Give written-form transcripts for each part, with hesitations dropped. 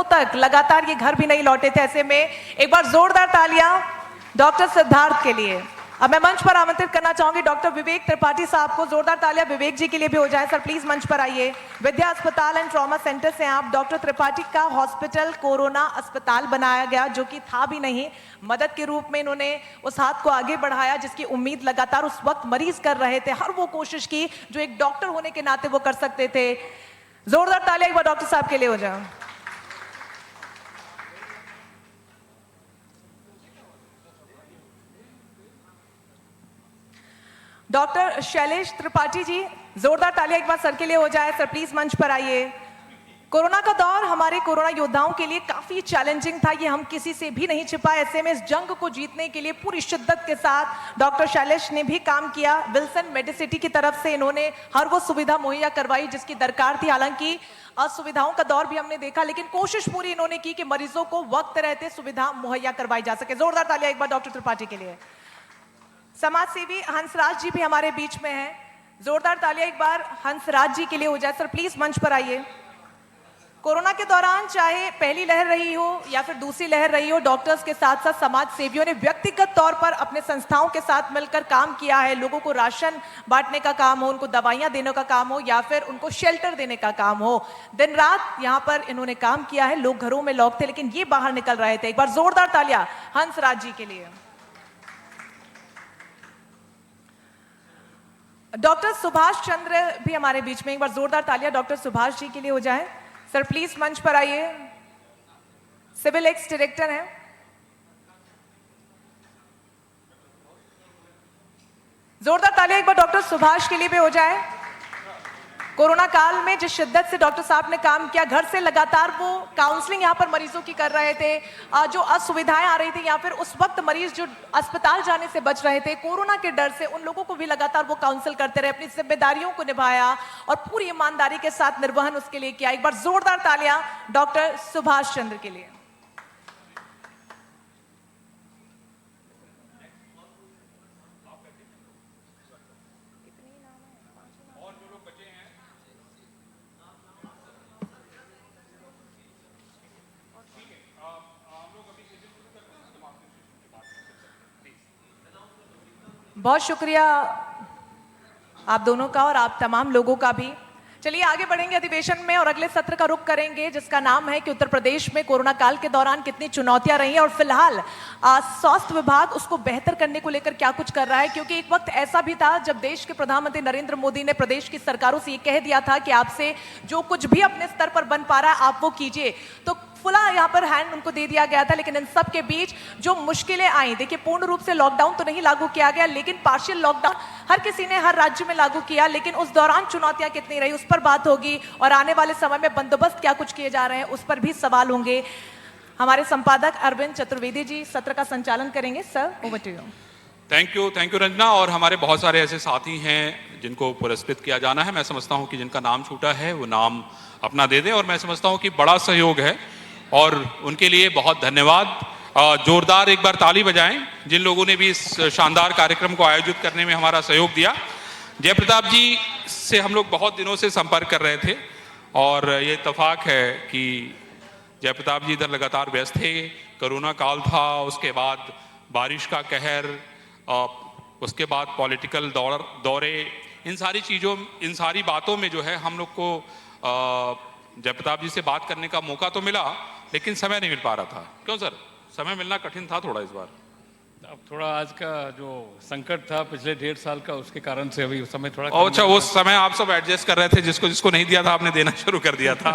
दिनों तक लगातार ये घर भी नहीं लौटे थे। ऐसे में एक बार जोरदार तालियां डॉक्टर सिद्धार्थ के लिए। अब मैं मंच पर आमंत्रित करना चाहूंगी डॉक्टर विवेक त्रिपाठी साहब को। जोरदार तालियां विवेक जी के लिए भी हो जाए। सर प्लीज मंच पर आइए। विद्या अस्पताल एंड ट्रॉमा सेंटर से आप। डॉक्टर त्रिपाठी का हॉस्पिटल कोरोना अस्पताल बनाया गया, जो कि था भी नहीं। मदद के रूप में इन्होंने उस हाथ को आगे बढ़ाया जिसकी उम्मीद लगातार उस वक्त मरीज कर रहे थे। हर वो कोशिश की जो एक डॉक्टर होने के नाते वो कर सकते थे। जोरदार तालियां एक बार डॉक्टर साहब के लिए हो जाए। डॉक्टर शैलेश त्रिपाठी जी, जोरदार तालियां एक बार सर के लिए हो जाए। सर प्लीज मंच पर आइए। कोरोना का दौर हमारे कोरोना योद्धाओं के लिए काफी चैलेंजिंग था, ये हम किसी से भी नहीं छिपा। ऐसे में इस जंग को जीतने के लिए पूरी शिद्दत के साथ डॉक्टर शैलेश ने भी काम किया। विल्सन मेडिसिटी की तरफ से इन्होंने हर वो सुविधा मुहैया करवाई जिसकी दरकार थी। हालांकि असुविधाओं का दौर भी हमने देखा, लेकिन कोशिश पूरी इन्होंने की कि मरीजों को वक्त रहते सुविधा मुहैया करवाई जा सके। जोरदार तालियां एक बार डॉक्टर त्रिपाठी के लिए। समाज सेवी हंसराज जी भी हमारे बीच में हैं। जोरदार तालियां एक बार हंसराज जी के लिए हो जाए। सर प्लीज मंच पर आइए। कोरोना के दौरान चाहे पहली लहर रही हो या फिर दूसरी लहर रही हो, डॉक्टर्स के साथ साथ समाज सेवियों ने व्यक्तिगत तौर पर अपने संस्थाओं के साथ मिलकर काम किया है। लोगों को राशन बांटने का काम हो, उनको दवाइयां देने का काम हो या फिर उनको शेल्टर देने का काम हो, दिन रात यहाँ पर इन्होंने काम किया है। लोग घरों में लॉक थे लेकिन ये बाहर निकल रहे थे। एक बार जोरदार तालियां हंसराज जी के लिए। डॉक्टर सुभाष चंद्र भी हमारे बीच में। एक बार जोरदार तालियां डॉक्टर सुभाष जी के लिए हो जाए। सर प्लीज मंच पर आइए। सिविल एक्स डायरेक्टर हैं। जोरदार तालियां एक बार डॉक्टर सुभाष के लिए भी हो जाए। कोरोना काल में जिस शिद्दत से डॉक्टर साहब ने काम किया, घर से लगातार वो काउंसलिंग यहाँ पर मरीजों की कर रहे थे। जो असुविधाएं आ रही थी या फिर उस वक्त मरीज जो अस्पताल जाने से बच रहे थे कोरोना के डर से, उन लोगों को भी लगातार वो काउंसिल करते रहे, अपनी जिम्मेदारियों को निभाया और पूरी ईमानदारी के साथ निर्वहन उसके लिए किया। एक बार जोरदार तालियां डॉक्टर सुभाष चंद्र के लिए। बहुत शुक्रिया आप दोनों का और आप तमाम लोगों का भी। चलिए आगे बढ़ेंगे अधिवेशन में और अगले सत्र का रुख करेंगे जिसका नाम है कि उत्तर प्रदेश में कोरोना काल के दौरान कितनी चुनौतियां रही हैं और फिलहाल स्वास्थ्य विभाग उसको बेहतर करने को लेकर क्या कुछ कर रहा है। क्योंकि एक वक्त ऐसा भी था जब देश के प्रधानमंत्री नरेंद्र मोदी ने प्रदेश की सरकारों से ये कह दिया था कि आपसे जो कुछ भी अपने स्तर पर बन पा रहा है आप वो कीजिए, तो खुला यहाँ पर हैंड उनको दे दिया गया था। लेकिन इन सब के बीच जो मुश्किलें आई, देखिए पूर्ण रूप से लॉकडाउन तो नहीं लागू किया गया लेकिन पार्शियल लॉकडाउन हर किसी ने हर राज्य में लागू किया। लेकिन उस दौरान चुनौतियां कितनी रही उस पर बात होगी और आने वाले समय में बंदोबस्त क्या कुछ किए जा रहे हैं उस पर भी सवाल होंगे। हमारे संपादक अरविंद चतुर्वेदी जी सत्र का संचालन करेंगे। Sir over to you. Thank you Ranjana. और हमारे बहुत सारे ऐसे साथी हैं जिनको पुरस्कृत किया जाना है। मैं समझता हूं कि जिनका नाम छूटा है वो नाम अपना दे दें और मैं समझता हूं कि बड़ा सहयोग है और उनके लिए बहुत धन्यवाद। जोरदार एक बार ताली बजाएं जिन लोगों ने भी इस शानदार कार्यक्रम को आयोजित करने में हमारा सहयोग दिया। जयप्रताप जी से हम लोग बहुत दिनों से संपर्क कर रहे थे और ये इत्तेफाक है कि जयप्रताप जी इधर लगातार व्यस्त थे। कोरोना काल था, उसके बाद बारिश का कहर, उसके बाद पॉलिटिकल दौरे, इन सारी बातों में जो है हम लोग को जयप्रताप जी से बात करने का मौका तो मिला लेकिन समय नहीं मिल पा रहा था। क्यों सर, समय मिलना कठिन था थोड़ा इस बार? अब थोड़ा आज का जो संकट था पिछले 1.5 साल का उसके कारण से अभी समय थोड़ा अच्छा, वो समय आप सब एडजस्ट कर रहे थे, जिसको नहीं दिया था आपने देना शुरू कर दिया था।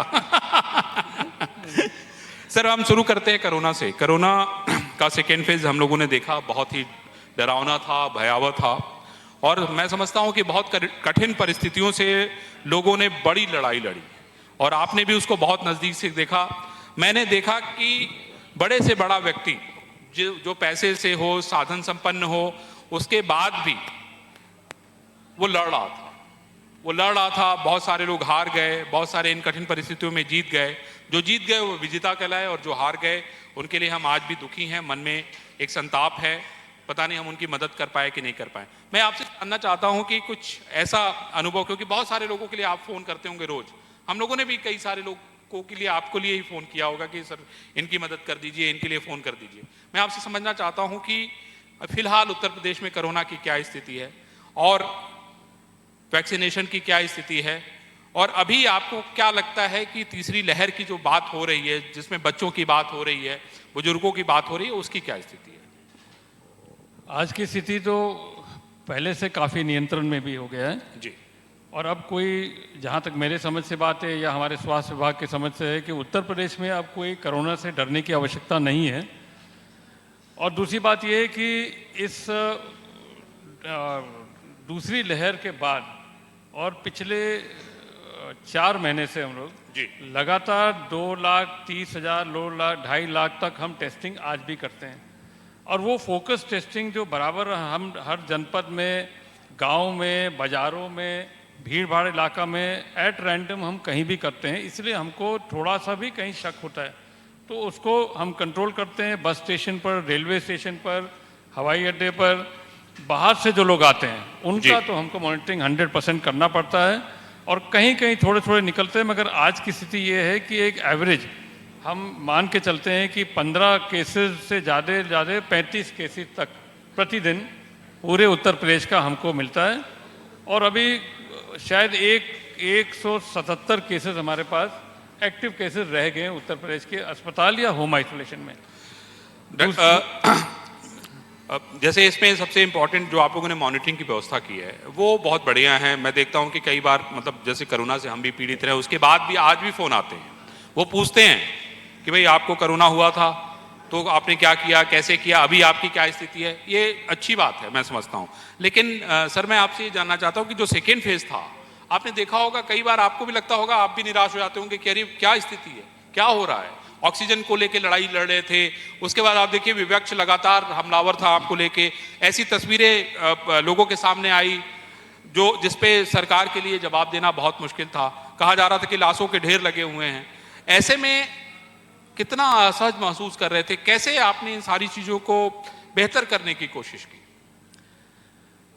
सर हम शुरू करते हैं कोरोना से। कोरोना का सेकेंड फेज हम लोगों ने देखा, बहुत ही डरावना था, भयावह था और मैं समझता हूं कि बहुत कठिन परिस्थितियों से लोगों ने बड़ी लड़ाई लड़ी और आपने भी उसको बहुत नजदीक से देखा। मैंने देखा कि बड़े से बड़ा व्यक्ति जो पैसे से हो, साधन संपन्न हो, उसके बाद भी वो लड़ रहा था। बहुत सारे लोग हार गए, बहुत सारे इन कठिन परिस्थितियों में जीत गए। जो जीत गए वो विजेता कहलाए और जो हार गए उनके लिए हम आज भी दुखी हैं। मन में एक संताप है, पता नहीं हम उनकी मदद कर पाए कि नहीं कर पाए। मैं आपसे जानना चाहता हूं कि कुछ ऐसा अनुभव, क्योंकि बहुत सारे लोगों के लिए आप फोन करते होंगे रोज, हम लोगों ने भी कई सारे लोग को के लिए आपको लिए ही फ़ोन किया होगा कि सर इनकी मदद कर दीजिए, इनके लिए फ़ोन कर दीजिए। मैं आपसे समझना चाहता हूँ कि फिलहाल उत्तर प्रदेश में कोरोना की क्या स्थिति है और वैक्सीनेशन की क्या स्थिति है, और अभी आपको क्या लगता है कि तीसरी लहर की जो बात हो रही है, जिसमें बच्चों की बात हो रही है, बुजुर्गों की बात हो रही है, उसकी क्या स्थिति है? आज की स्थिति तो पहले से काफ़ी नियंत्रण में भी हो गया है। जी और अब कोई, जहाँ तक मेरे समझ से बात है या हमारे स्वास्थ्य विभाग के समझ से है, कि उत्तर प्रदेश में अब कोई कोरोना से डरने की आवश्यकता नहीं है। और दूसरी बात यह है कि इस दूसरी लहर के बाद और पिछले 4 महीने से हम लोग जी लगातार 2,30,000 2,00,000 तक हम टेस्टिंग आज भी करते हैं। और वो फोकस टेस्टिंग जो बराबर हम हर जनपद में, गांव में, बाज़ारों में, भीड़ भाड़ इलाका में एट रैंडम हम कहीं भी करते हैं। इसलिए हमको थोड़ा सा भी कहीं शक होता है तो उसको हम कंट्रोल करते हैं। बस स्टेशन पर, रेलवे स्टेशन पर, हवाई अड्डे पर, बाहर से जो लोग आते हैं उनका तो हमको मॉनिटरिंग 100% करना पड़ता है। और कहीं कहीं थोड़े थोड़े निकलते हैं, मगर आज की स्थिति ये है कि एक एवरेज हम मान के चलते हैं कि 15 केसेस से ज़्यादा 35 केसेस तक प्रतिदिन पूरे उत्तर प्रदेश का हमको मिलता है। और अभी शायद 177 केसेस हमारे पास एक्टिव केसेस रह गए हैं उत्तर प्रदेश के अस्पताल या होम आइसोलेशन में। जैसे इसमें सबसे इम्पोर्टेंट जो आप लोगों ने मॉनिटरिंग की व्यवस्था की है वो बहुत बढ़िया है। मैं देखता हूं कि कई बार मतलब जैसे कोरोना से हम भी पीड़ित रहे, उसके बाद भी आज भी फ़ोन आते हैं, वो पूछते हैं कि भाई आपको कोरोना हुआ था तो आपने क्या किया, कैसे किया, अभी आपकी क्या स्थिति है। ये अच्छी बात है, मैं समझता हूँ। लेकिन सर मैं आपसे ये जानना चाहता हूँ कि जो सेकेंड फेज था, आपने देखा होगा कई बार आपको भी लगता होगा, आप भी निराश हो जाते होंगे कि अरे क्या स्थिति है, क्या हो रहा है। ऑक्सीजन को लेके लड़ाई लड़ रहे थे, उसके बाद आप देखिए विपक्ष लगातार हमलावर था आपको लेके। ऐसी तस्वीरें लोगों के सामने आई जो जिसपे सरकार के लिए जवाब देना बहुत मुश्किल था। कहा जा रहा था कि लाशों के ढेर लगे हुए हैं। ऐसे में कितना असहज महसूस कर रहे थे, कैसे आपने इन सारी चीज़ों को बेहतर करने की कोशिश की?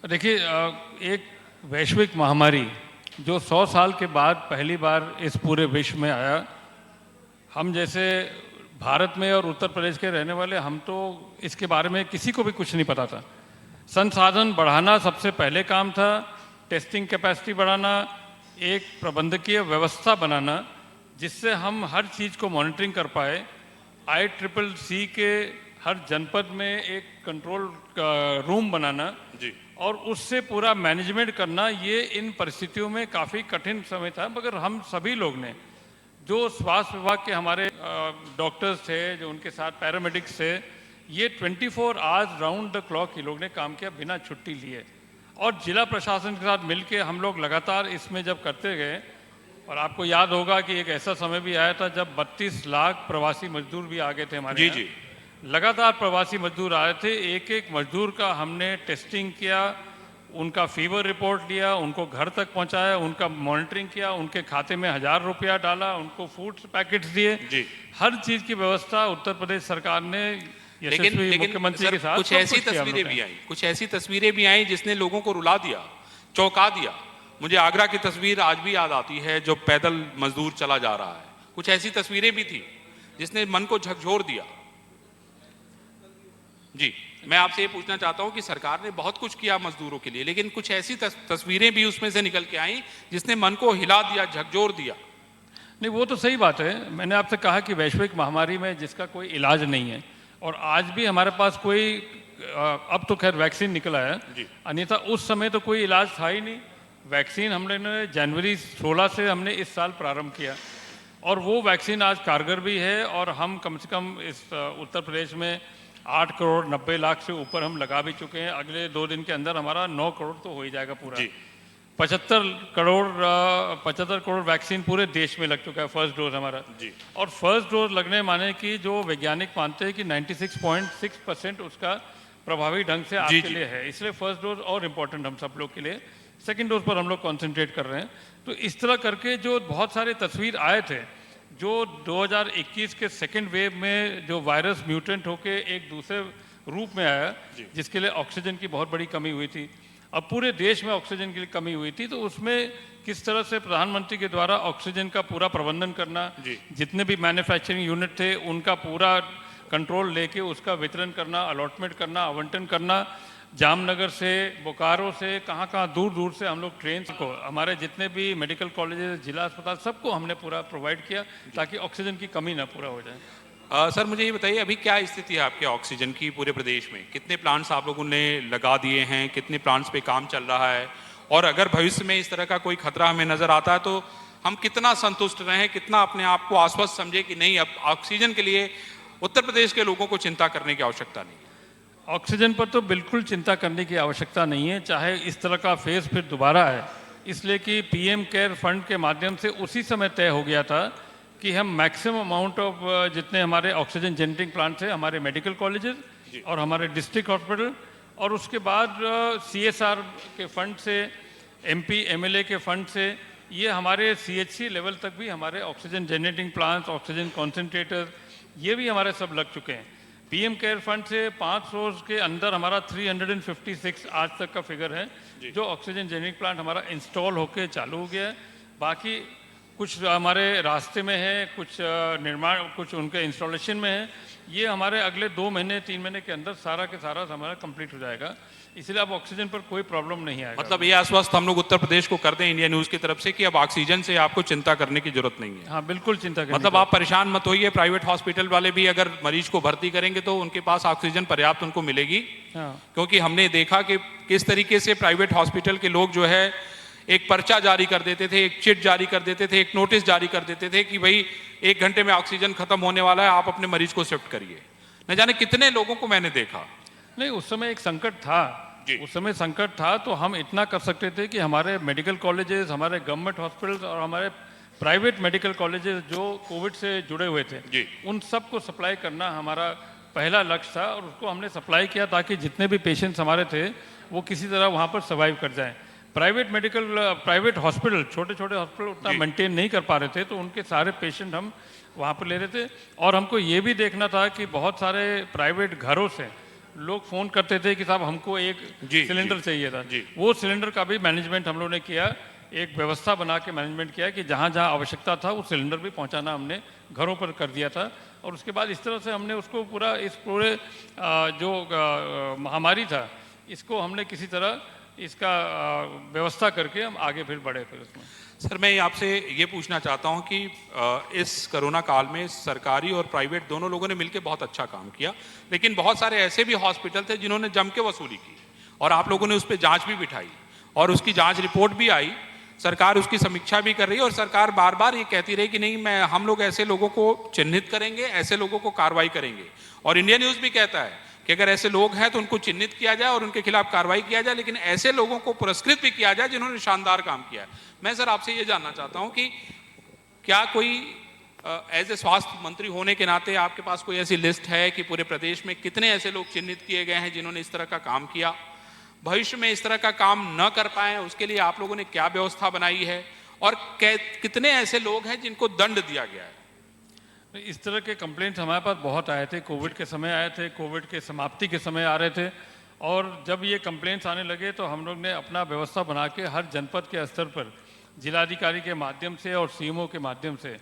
देखिए, एक वैश्विक महामारी जो 100 साल के बाद पहली बार इस पूरे विश्व में आया, हम जैसे भारत में और उत्तर प्रदेश के रहने वाले, हम तो इसके बारे में किसी को भी कुछ नहीं पता था। संसाधन बढ़ाना सबसे पहले काम था, टेस्टिंग कैपेसिटी बढ़ाना, एक प्रबंधकीय व्यवस्था बनाना जिससे हम हर चीज़ को मॉनिटरिंग कर पाए। ICCC के हर जनपद में एक कंट्रोल रूम बनाना जी। और उससे पूरा मैनेजमेंट करना। ये इन परिस्थितियों में काफ़ी कठिन समय था, मगर हम सभी लोग ने, जो स्वास्थ्य विभाग के हमारे डॉक्टर्स थे, जो उनके साथ पैरामेडिक्स थे, ये 24 आवर्स राउंड द क्लॉक ये लोग ने काम किया बिना छुट्टी लिए। और जिला प्रशासन के साथ मिलके हम लोग लगातार इसमें जब करते गए, और आपको याद होगा कि एक ऐसा समय भी आया था जब 32 लाख प्रवासी मजदूर भी आ गए थे हमारे जी। लगातार प्रवासी मजदूर आए थे। एक एक मजदूर का हमने टेस्टिंग किया, उनका फीवर रिपोर्ट लिया, उनको घर तक पहुंचाया, उनका मॉनिटरिंग किया, उनके खाते में 1000 रुपया डाला, उनको फूड पैकेट्स दिए जी। हर चीज़ की व्यवस्था उत्तर प्रदेश सरकार ने यशस्वी मुख्यमंत्री के साथ कुछ ऐसी तस्वीरें भी आई, कुछ ऐसी तस्वीरें भी आई जिसने लोगों को रुला दिया, चौंका दिया। मुझे आगरा की तस्वीर आज भी याद आती है, जो पैदल मजदूर चला जा रहा है। कुछ ऐसी तस्वीरें भी थी जिसने मन को झकझोर दिया। जी, मैं आपसे ये पूछना चाहता हूं कि सरकार ने बहुत कुछ किया मजदूरों के लिए, लेकिन कुछ ऐसी तस्वीरें भी उसमें से निकल के आई जिसने मन को हिला दिया, झकझोर दिया। नहीं, वो तो सही बात है। मैंने आपसे कहा कि वैश्विक महामारी में जिसका कोई इलाज नहीं है, और आज भी हमारे पास कोई, अब तो खैर वैक्सीन निकला है, अन्यथा उस समय तो कोई इलाज था ही नहीं। वैक्सीन हमने जनवरी 16 से हमने इस साल प्रारंभ किया, और वो वैक्सीन आज कारगर भी है। और हम कम से कम इस उत्तर प्रदेश में 8 करोड़ 90 लाख से ऊपर हम लगा भी चुके हैं। अगले 2 दिन के अंदर हमारा 9 करोड़ तो हो ही जाएगा पूरा। 75 करोड़ वैक्सीन पूरे देश में लग चुका है, फर्स्ट डोज हमारा जी। और फर्स्ट डोज लगने माने कि जो वैज्ञानिक मानते हैं कि 96.6% उसका प्रभावी ढंग से आपके लिए है, इसलिए फर्स्ट डोज और इम्पोर्टेंट हम सब लोग के लिए। सेकेंड डोज पर हम लोग कॉन्सेंट्रेट कर रहे हैं। तो इस तरह करके जो बहुत सारे तस्वीर आए थे, जो 2021 के सेकेंड वेव में जो वायरस म्यूटेंट होके एक दूसरे रूप में आया, जिसके लिए ऑक्सीजन की बहुत बड़ी कमी हुई थी, अब पूरे देश में ऑक्सीजन की कमी हुई थी, तो उसमें किस तरह से प्रधानमंत्री के द्वारा ऑक्सीजन का पूरा प्रबंधन करना, जितने भी मैन्युफैक्चरिंग यूनिट थे उनका पूरा कंट्रोल लेके उसका वितरण करना, अलॉटमेंट करना, आवंटन करना, जामनगर से, बोकारो से, कहाँ कहाँ दूर दूर से हम लोग ट्रेन को, हमारे जितने भी मेडिकल कॉलेजेस, जिला अस्पताल, सबको हमने पूरा प्रोवाइड किया ताकि ऑक्सीजन की कमी ना पूरा हो जाए। सर मुझे ये बताइए अभी क्या स्थिति है आपके ऑक्सीजन की पूरे प्रदेश में? कितने प्लांट्स आप लोगों ने लगा दिए हैं, कितने प्लांट्स पे काम चल रहा है, और अगर भविष्य में इस तरह का कोई खतरा हमें नजर आता है तो हम कितना संतुष्ट रहें, कितना अपने आप को आश्वस्त समझे कि नहीं, अब ऑक्सीजन के लिए उत्तर प्रदेश के लोगों को चिंता करने की आवश्यकता नहीं? ऑक्सीजन पर तो बिल्कुल चिंता करने की आवश्यकता नहीं है, चाहे इस तरह का फेज फिर दोबारा है, इसलिए कि पीएम केयर फंड के माध्यम से उसी समय तय हो गया था कि हम मैक्सिमम अमाउंट ऑफ जितने हमारे ऑक्सीजन जनरेटिंग प्लांट्स हैं, हमारे मेडिकल कॉलेजेस और हमारे डिस्ट्रिक्ट हॉस्पिटल, और उसके बाद सीएसआर के फंड से, एमपी एमएलए के फंड से, ये हमारे सीएचसी लेवल तक भी हमारे oxygen generating plants, oxygen concentrator, ये भी हमारे सब लग चुके हैं। पीएम केयर फंड से 5 रोज के अंदर हमारा 356 आज तक का फिगर है जो ऑक्सीजन जेनरिक प्लांट हमारा इंस्टॉल होके चालू हो गया है। बाकी कुछ हमारे रास्ते में है, कुछ निर्माण, कुछ उनके इंस्टॉलेशन में है। ये हमारे अगले 2 महीने 3 महीने के अंदर सारा के सारा हमारा कंप्लीट हो जाएगा, इसलिए अब ऑक्सीजन पर कोई प्रॉब्लम नहीं आएगा। मतलब ये आश्वस्त हम लोग उत्तर प्रदेश को करते हैं इंडिया न्यूज की तरफ से कि अब ऑक्सीजन से आपको चिंता करने की जरूरत नहीं है। हाँ बिल्कुल चिंता करने मतलब आप परेशान मत होइए, प्राइवेट हॉस्पिटल वाले भी अगर मरीज को भर्ती करेंगे तो उनके पास ऑक्सीजन पर्याप्त उनको मिलेगी। हाँ। क्योंकि हमने देखा कि किस तरीके से प्राइवेट हॉस्पिटल के लोग जो है एक पर्चा जारी कर देते थे, एक चिट जारी कर देते थे, एक नोटिस जारी कर देते थे कि भाई 1 घंटे में ऑक्सीजन खत्म होने वाला है, आप अपने मरीज को शिफ्ट करिए। न जाने कितने लोगों को मैंने देखा। नहीं, उस समय एक संकट था, उस समय संकट था तो हम इतना कर सकते थे कि हमारे मेडिकल कॉलेजेस, हमारे गवर्नमेंट हॉस्पिटल्स और हमारे प्राइवेट मेडिकल कॉलेजेस जो कोविड से जुड़े हुए थे उन सब को सप्लाई करना हमारा पहला लक्ष्य था, और उसको हमने सप्लाई किया ताकि जितने भी पेशेंट्स हमारे थे वो किसी तरह वहाँ पर सर्वाइव कर जाएं। प्राइवेट हॉस्पिटल, छोटे छोटे हॉस्पिटल उतना मेंटेन नहीं कर पा रहे थे, तो उनके सारे पेशेंट हम वहाँ पर ले रहे थे। और हमको ये भी देखना था कि बहुत सारे प्राइवेट घरों से लोग फ़ोन करते थे कि साहब हमको एक सिलेंडर चाहिए था। वो सिलेंडर का भी मैनेजमेंट हम लोगों ने किया, एक व्यवस्था बना के मैनेजमेंट किया कि जहाँ जहाँ आवश्यकता था वो सिलेंडर भी पहुँचाना हमने घरों पर कर दिया था। और उसके बाद इस तरह से हमने उसको पूरा इस पूरे जो महामारी था इसको हमने किसी तरह इसका व्यवस्था करके हम आगे फिर बढ़े फिर उसमें। सर मैं आपसे ये पूछना चाहता हूँ कि इस कोरोना काल में सरकारी और प्राइवेट दोनों लोगों ने मिलकर बहुत अच्छा काम किया, लेकिन बहुत सारे ऐसे भी हॉस्पिटल थे जिन्होंने जम के वसूली की और आप लोगों ने उस पर जांच भी बिठाई और उसकी जांच रिपोर्ट भी आई, सरकार उसकी समीक्षा भी कर रही है और सरकार बार बार ये कहती रही कि नहीं हम लोग ऐसे लोगों को चिन्हित करेंगे, ऐसे लोगों को कार्रवाई करेंगे। और इंडिया न्यूज़ भी कहता है कि अगर ऐसे लोग हैं तो उनको चिन्हित किया जाए और उनके खिलाफ कार्रवाई किया जाए, लेकिन ऐसे लोगों को पुरस्कृत भी किया जाए जिन्होंने शानदार काम किया है। मैं सर आपसे ये जानना चाहता हूं कि क्या कोई एज ए स्वास्थ्य मंत्री होने के नाते आपके पास कोई ऐसी लिस्ट है कि पूरे प्रदेश में कितने ऐसे लोग चिन्हित किए गए हैं जिन्होंने इस तरह का काम किया, भविष्य में इस तरह का काम न कर पाए उसके लिए आप लोगों ने क्या व्यवस्था बनाई है, और कितने ऐसे लोग हैं जिनको दंड दिया गया है? इस तरह के कंप्लेंट्स हमारे पास बहुत आए थे, कोविड के समय आए थे, कोविड के समाप्ति के समय आ रहे थे, और जब ये कंप्लेंट्स आने लगे तो हम लोग ने अपना व्यवस्था बना के हर जनपद के स्तर पर जिलाधिकारी के माध्यम से और सीएमओ के माध्यम से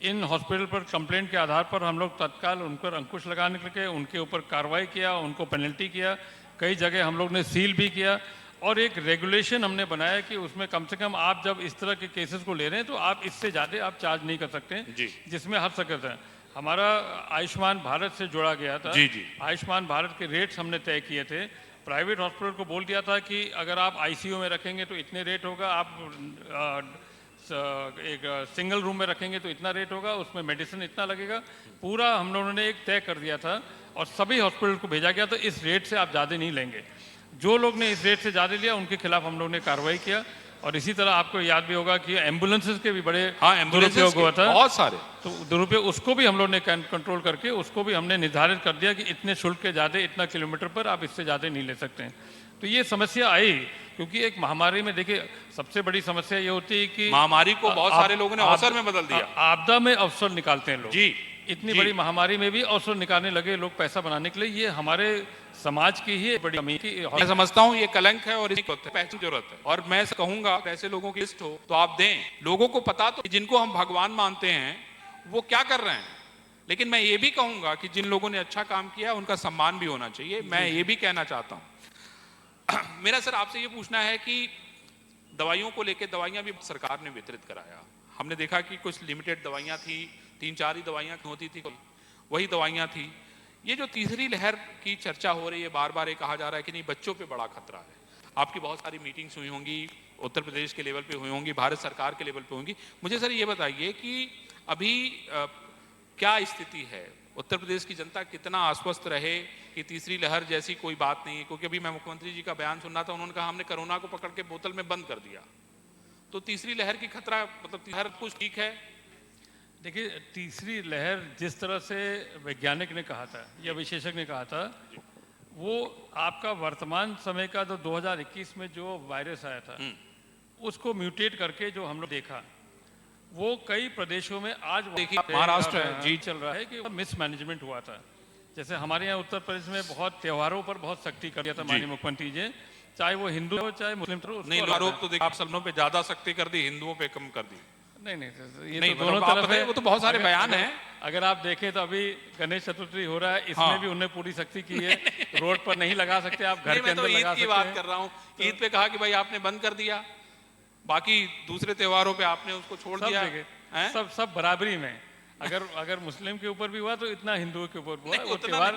इन हॉस्पिटल पर कंप्लेंट के आधार पर हम लोग तत्काल उन पर अंकुश लगाने के, उनके ऊपर कार्रवाई किया, उनको पेनल्टी किया, कई जगह हम लोग ने सील भी किया। और एक रेगुलेशन हमने बनाया कि उसमें कम से कम आप जब इस तरह के केसेस को ले रहे हैं तो आप इससे ज़्यादा आप चार्ज नहीं कर सकते हैं, जिसमें हर सकत है। हमारा आयुष्मान भारत से जोड़ा गया था, आयुष्मान भारत के रेट्स हमने तय किए थे। प्राइवेट हॉस्पिटल को बोल दिया था कि अगर आप आईसीयू में रखेंगे तो इतने रेट होगा, आप एक सिंगल रूम में रखेंगे तो इतना रेट होगा, उसमें मेडिसिन इतना लगेगा, पूरा हम लोगों ने एक तय कर दिया था और सभी हॉस्पिटल को भेजा गया था इस रेट से आप ज़्यादा नहीं लेंगे। जो लोग ने इस रेट से ज़्यादा लिया उनके खिलाफ हम लोग ने कार्रवाई किया। और इसी तरह आपको याद भी होगा कि एम्बुलेंसेज के भी बड़े दुरुपयोग हुआ था, बहुत सारे तो दुरुपयोग, उसको भी हम लोग ने कंट्रोल करके उसको भी हमने निर्धारित कर दिया कि इतने शुल्क के ज़्यादा इतना किलोमीटर पर आप इससे ज़्यादा नहीं ले सकते हैं। तो ये समस्या आई क्योंकि एक महामारी में देखिए सबसे बड़ी समस्या ये होती है कि महामारी को बहुत सारे लोगों ने अवसर में बदल दिया। आपदा में अवसर निकालते हैं लोग। इतनी जी। बड़ी महामारी में भी अवसर निकालने लगे लोग पैसा बनाने के लिए। ये हमारे समाज की ही एक बड़ी कमी की। मैं समझता हूँ ये कलंक है और इसकी पहचान की जरूरत है। और मैं कहूंगा ऐसे लोगों की लिस्ट हो तो आप दें, लोगों को पता तो जिनको हम भगवान मानते हैं वो क्या कर रहे हैं। लेकिन मैं ये भी कहूंगा कि जिन लोगों ने अच्छा काम किया उनका सम्मान भी होना चाहिए। मैं ये भी कहना चाहता हूँ। मेरा सर आपसे ये पूछना है कि दवाइयों को लेकर, दवाइयां भी सरकार ने वितरित कराया। हमने देखा कि कुछ लिमिटेड दवाइयां थी, 3-4 ही दवाइयां होती थी, वही दवाइयां थी। ये जो तीसरी लहर की चर्चा हो रही है, बार बार ये कहा जा रहा है कि नहीं बच्चों पे बड़ा खतरा है। आपकी बहुत सारी मीटिंग्स हुई होंगी, उत्तर प्रदेश के लेवल पे हुई होंगी, भारत सरकार के लेवल पे होंगी। मुझे सर ये बताइए कि अभी क्या स्थिति है, उत्तर प्रदेश की जनता कितना आश्वस्त रहे कि तीसरी लहर जैसी कोई बात नहीं है। क्योंकि अभी मैं मुख्यमंत्री जी का बयान सुन रहा था, उन्होंने कहा हमने कोरोना को पकड़ के बोतल में बंद कर दिया। तो तीसरी लहर की खतरा, मतलब हर कुछ ठीक है। देखिए, तीसरी लहर जिस तरह से वैज्ञानिक ने कहा था या विशेषज्ञ ने कहा था, वो आपका वर्तमान समय का जो 2021 में जो वायरस आया था उसको म्यूटेट करके जो हम लोग देखा, वो कई प्रदेशों में आज देखिए महाराष्ट्र जी चल रहा है कि मिसमैनेजमेंट हुआ था। जैसे हमारे यहाँ उत्तर प्रदेश में बहुत त्योहारों पर बहुत सख्ती कर दिया था माननीय मुख्यमंत्री जी, चाहे वो हिंदू हो चाहे मुस्लिम हो। नहीं, आरोप तो देखिए आप सब पे ज्यादा सख्ती कर दी, हिंदुओं पे कम कर दी। नहीं, ये नहीं, तो दोनों आप तरफ है। वो तो बहुत सारे बयान हैं। अगर आप देखें तो अभी गणेश चतुर्थी हो रहा है, इसमें भी उन्हें पूरी सख्ती की है। रोड पर नहीं लगा सकते आप, घर के अंदर लगा सकते हैं। ईद की बात कर रहा हूँ, ईद पे कहा कि भाई आपने बंद कर दिया, बाकी दूसरे त्योहारों पे आपने उसको छोड़ दिया। सब बराबरी में। अगर मुस्लिम के ऊपर भी हुआ तो इतना हिंदुओं के ऊपर हुआ। वो त्योहार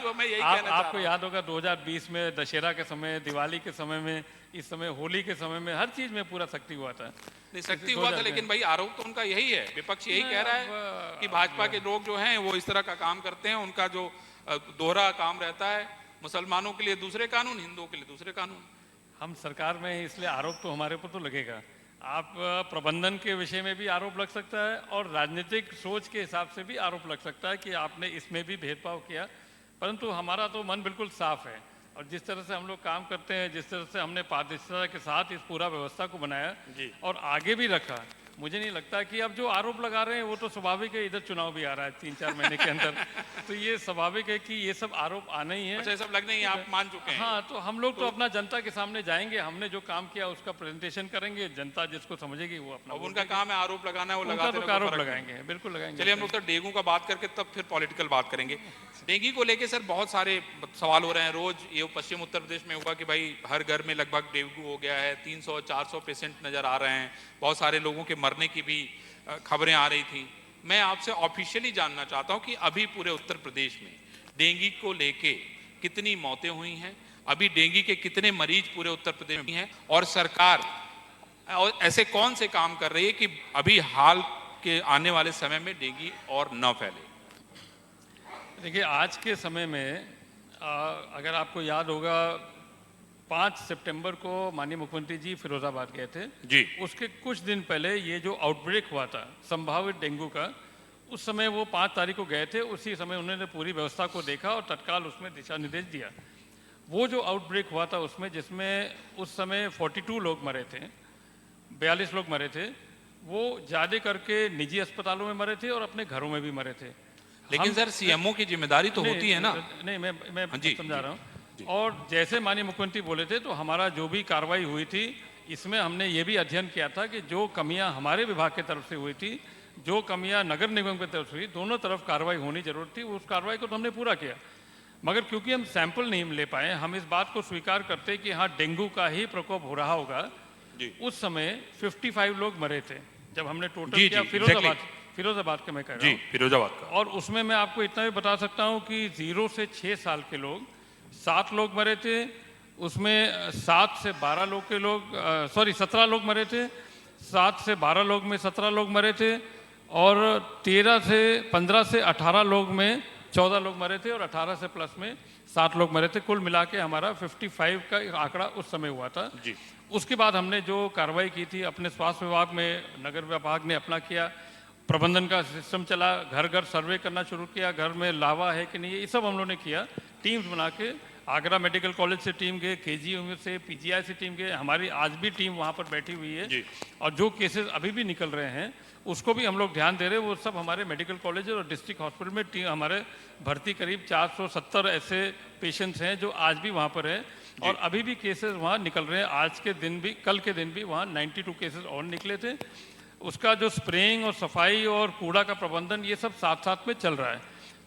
आपको याद होगा 2020 में दशहरा के समय, दिवाली के समय में, इस समय होली के समय में, हर चीज में पूरा सख्ती हुआ था। नहीं, सख्ती हुआ था, लेकिन भाई आरोप तो उनका यही है, विपक्ष यही कह रहा है कि भाजपा के लोग जो हैं वो इस तरह का काम करते हैं। उनका जो दोहरा काम रहता है, मुसलमानों के लिए दूसरे कानून, हिंदुओं के लिए दूसरे कानून। हम सरकार में हैं, इसलिए आरोप तो हमारे ऊपर तो लगेगा। आप प्रबंधन के विषय में भी आरोप लग सकता है और राजनीतिक सोच के हिसाब से भी आरोप लग सकता है कि आपने इसमें भी भेदभाव किया। परंतु हमारा तो मन बिल्कुल साफ है और जिस तरह से हम लोग काम करते हैं, जिस तरह से हमने पारदर्शिता के साथ इस पूरा व्यवस्था को बनाया और आगे भी रखा, मुझे नहीं लगता कि अब जो आरोप लगा रहे हैं वो तो स्वाभाविक है। इधर चुनाव भी आ रहा है 3-4 महीने के अंदर, तो ये स्वाभाविक है कि ये सब आरोप आना ही है। अच्छा, सब लगने ही आप मान चुके हैं। हाँ, तो हम लोग तो अपना जनता के सामने जाएंगे, हमने जो काम किया उसका प्रेजेंटेशन करेंगे, जनता जिसको समझेगी वो अपना। अब उनका काम है आरोप लगाना है, वो लगाते तो आरोप लगाएंगे, बिल्कुल लगाएंगे। चलिए हम लोग तो डेंगू का बात करके तब फिर पॉलिटिकल बात करेंगे। डेंगू को लेके सर बहुत सारे सवाल हो रहे हैं रोज। ये पश्चिम उत्तर प्रदेश में हुआ कि भाई हर घर में लगभग डेंगू हो गया है, 300-400 पेशेंट नजर आ रहे हैं, बहुत सारे लोगों के मरने की भी खबरें आ रही थी। मैं आपसे ऑफिशियली जानना चाहता हूं कि अभी पूरे उत्तर प्रदेश में डेंगू को लेके कितनी मौतें हुई हैं, अभी डेंगू के कितने मरीज पूरे उत्तर प्रदेश में हैं, और सरकार और ऐसे कौन से काम कर रही है कि अभी हाल के आने वाले समय में डेंगू और न फैले। देखिए, आज के समय में अगर आपको याद होगा 5 सितंबर को माननीय मुख्यमंत्री जी फिरोजाबाद गए थे जी। उसके कुछ दिन पहले ये जो आउटब्रेक हुआ था संभावित डेंगू का, उस समय वो 5 तारीख को गए थे। उसी समय उन्होंने पूरी व्यवस्था को देखा और तत्काल उसमें दिशा निर्देश दिया। वो जो आउटब्रेक हुआ था उसमें, जिसमें उस समय 42 लोग मरे थे, 42 लोग मरे थे, वो ज़्यादा करके निजी अस्पतालों में मरे थे और अपने घरों में भी मरे थे। लेकिन सर सीएमओ की जिम्मेदारी तो होती है ना। नहीं, मैं समझा रहा हूँ। और जैसे माननीय मुख्यमंत्री बोले थे, तो हमारा जो भी कार्रवाई हुई थी इसमें हमने ये भी अध्ययन किया था कि जो कमियां हमारे विभाग की तरफ से हुई थी, जो कमियां नगर निगम की तरफ से हुई, दोनों तरफ कार्रवाई होनी जरूरत थी। उस कार्रवाई को तो हमने पूरा किया, मगर क्योंकि हम सैंपल नहीं ले पाए, हम इस बात को स्वीकार करते कि हाँ डेंगू का ही प्रकोप हो रहा होगा। उस समय 55 लोग मरे थे जब हमने टोटल किया। फिरोजाबाद का मैं कह रहा हूँ, फिरोजाबाद का। और उसमें मैं आपको इतना भी बता सकता हूँ कि 0 से 6 साल के लोग 7 लोग मरे थे। उसमें 7 से 12 लोग के लोग 17 लोग मरे थे। 7 से 12 लोग में 17 लोग मरे थे और 15 से 18 लोग में 14 लोग मरे थे और 18 से प्लस में 7 लोग मरे थे। कुल मिला के हमारा 55 का आंकड़ा उस समय हुआ था जी। उसके बाद हमने जो कार्रवाई की थी अपने स्वास्थ्य विभाग में, नगर विभाग ने अपना किया, प्रबंधन का सिस्टम चला, घर घर सर्वे करना शुरू किया, घर में लावा है कि नहीं, ये सब हम लोगों ने किया, टीम्स बना के आगरा मेडिकल कॉलेज से टीम गए, केजीएम से, पीजीआई से टीम गए, हमारी आज भी टीम वहाँ पर बैठी हुई है। जी। और जो केसेस अभी भी निकल रहे हैं उसको भी हम लोग ध्यान दे रहे हैं। वो सब हमारे मेडिकल कॉलेज और डिस्ट्रिक्ट हॉस्पिटल में टीम हमारे भर्ती करीब 470 ऐसे पेशेंट्स हैं जो आज भी वहाँ पर हैं और अभी भी केसेस वहाँ निकल रहे हैं। आज के दिन भी, कल के दिन भी वहाँ 92 केसेस और निकले थे। उसका जो स्प्रेइंग और सफाई और कूड़ा का प्रबंधन ये सब साथ साथ में चल रहा है।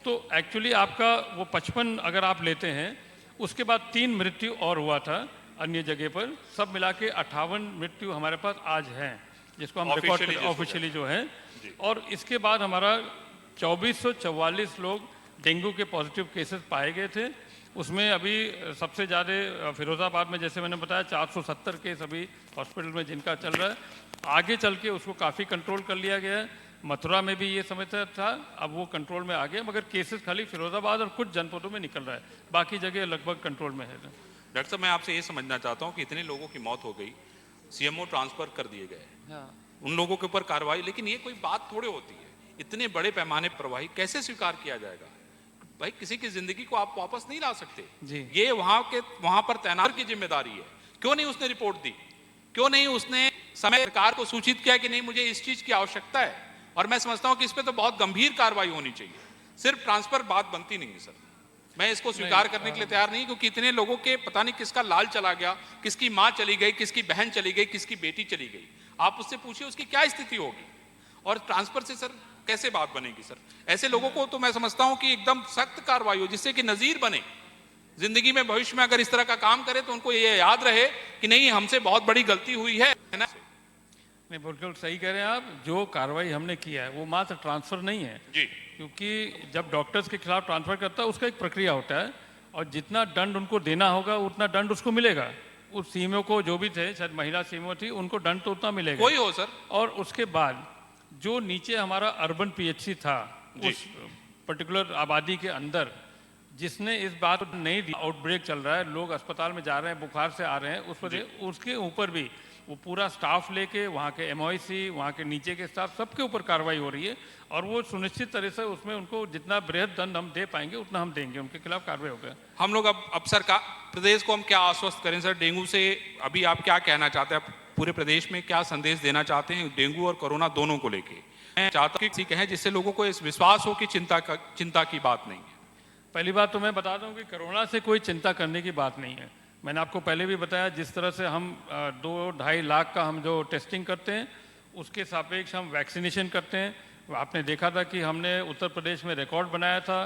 तो एक्चुअली आपका वो 55 अगर आप लेते हैं, उसके बाद 3 मृत्यु और हुआ था अन्य जगह पर, सब मिला के 58 मृत्यु हमारे पास आज हैं, जिसको हम रिकॉर्ड ऑफिशियली जो है। और इसके बाद हमारा 2444 लोग डेंगू के पॉजिटिव केसेस पाए गए थे। उसमें अभी सबसे ज़्यादा फिरोज़ाबाद में, जैसे मैंने बताया, 470 केस अभी हॉस्पिटल में जिनका चल रहा है। आगे चल के उसको काफ़ी कंट्रोल कर लिया गया है। मथुरा में भी ये समस्या था, अब वो कंट्रोल में आ गया, मगर केसेस खाली फिरोज़ाबाद और कुछ जनपदों में निकल रहा है, बाकी जगह लगभग कंट्रोल में है। डॉक्टर साहब, मैं आपसे ये समझना चाहता हूँ कि इतने लोगों की मौत हो गई, सीएमओ ट्रांसफर कर दिए गए, उन लोगों के ऊपर कार्रवाई, लेकिन ये कोई बात थोड़े होती है, इतने बड़े पैमाने पर प्रवाही कैसे स्वीकार किया जाएगा? भाई, किसी की जिंदगी को आप वापस नहीं ला सकते जी। ये वहां पर तैनात की जिम्मेदारी है। क्यों नहीं उसने रिपोर्ट दी? क्यों नहीं उसने समय सरकार को सूचित किया कि नहीं, मुझे इस चीज की आवश्यकता है? और मैं समझता हूं कि इस पे तो बहुत गंभीर कार्रवाई होनी चाहिए। सिर्फ ट्रांसफर बात बनती नहीं है सर, मैं इसको स्वीकार करने के लिए तैयार नहीं, क्योंकि इतने लोगों के पता नहीं किसका लाल चला गया, किसकी माँ चली गई, किसकी बहन चली गई, किसकी बेटी चली गई। आप उससे पूछिए उसकी क्या स्थिति होगी, और ट्रांसफर से सर कैसे बात बनेगी? सर ऐसे लोगों को तो मैं समझता हूं कि एकदम सख्त कार्रवाई हो, जिससे कि नजीर बने, जिंदगी में भविष्य में अगर इस तरह का काम करे तो उनको ये याद रहे कि नहीं, हमसे बहुत बड़ी गलती हुई है ना। नहीं, बिल्कुल सही कह रहे हैं आप। जो कार्रवाई हमने किया है वो मात्र ट्रांसफर नहीं है जी, क्योंकि जब डॉक्टर्स के खिलाफ ट्रांसफर करता है उसका एक प्रक्रिया होता है, और जितना दंड उनको देना होगा उतना दंड उसको मिलेगा। उस सीएमओ को जो भी थे, शायद महिला सीएमओ थी, उनको दंड तो उतना मिलेगा, कोई हो सर। और उसके बाद जो नीचे हमारा अर्बन पीएचसी था, उस पर्टिकुलर आबादी के अंदर, जिसने इस बात को नहीं दी, आउटब्रेक चल रहा है, लोग अस्पताल में जा रहे हैं, बुखार से आ रहे हैं, उस पर उसके ऊपर भी वो पूरा स्टाफ लेके, वहाँ के एमओआईसी, वहाँ के नीचे के स्टाफ, सबके ऊपर कार्रवाई हो रही है। और वो सुनिश्चित तरह से उसमें उनको जितना बृहद दंड हम दे पाएंगे उतना हम देंगे, उनके खिलाफ कार्रवाई होगा। हम लोग अब सरकार, प्रदेश को हम क्या आश्वस्त करें सर डेंगू से? अभी आप क्या कहना चाहते हैं? आप पूरे प्रदेश में क्या संदेश देना चाहते हैं डेंगू और कोरोना दोनों को लेके? मैं चाहता हूँ कि कहें जिससे लोगों को इस विश्वास हो कि चिंता की बात नहीं है। पहली बात तो मैं बता दूं कि कोरोना से कोई चिंता करने की बात नहीं है। मैंने आपको पहले भी बताया, जिस तरह से हम 2-2.5 लाख का हम जो टेस्टिंग करते हैं उसके सापेक्ष हम वैक्सीनेशन करते हैं। आपने देखा था कि हमने उत्तर प्रदेश में रिकॉर्ड बनाया था।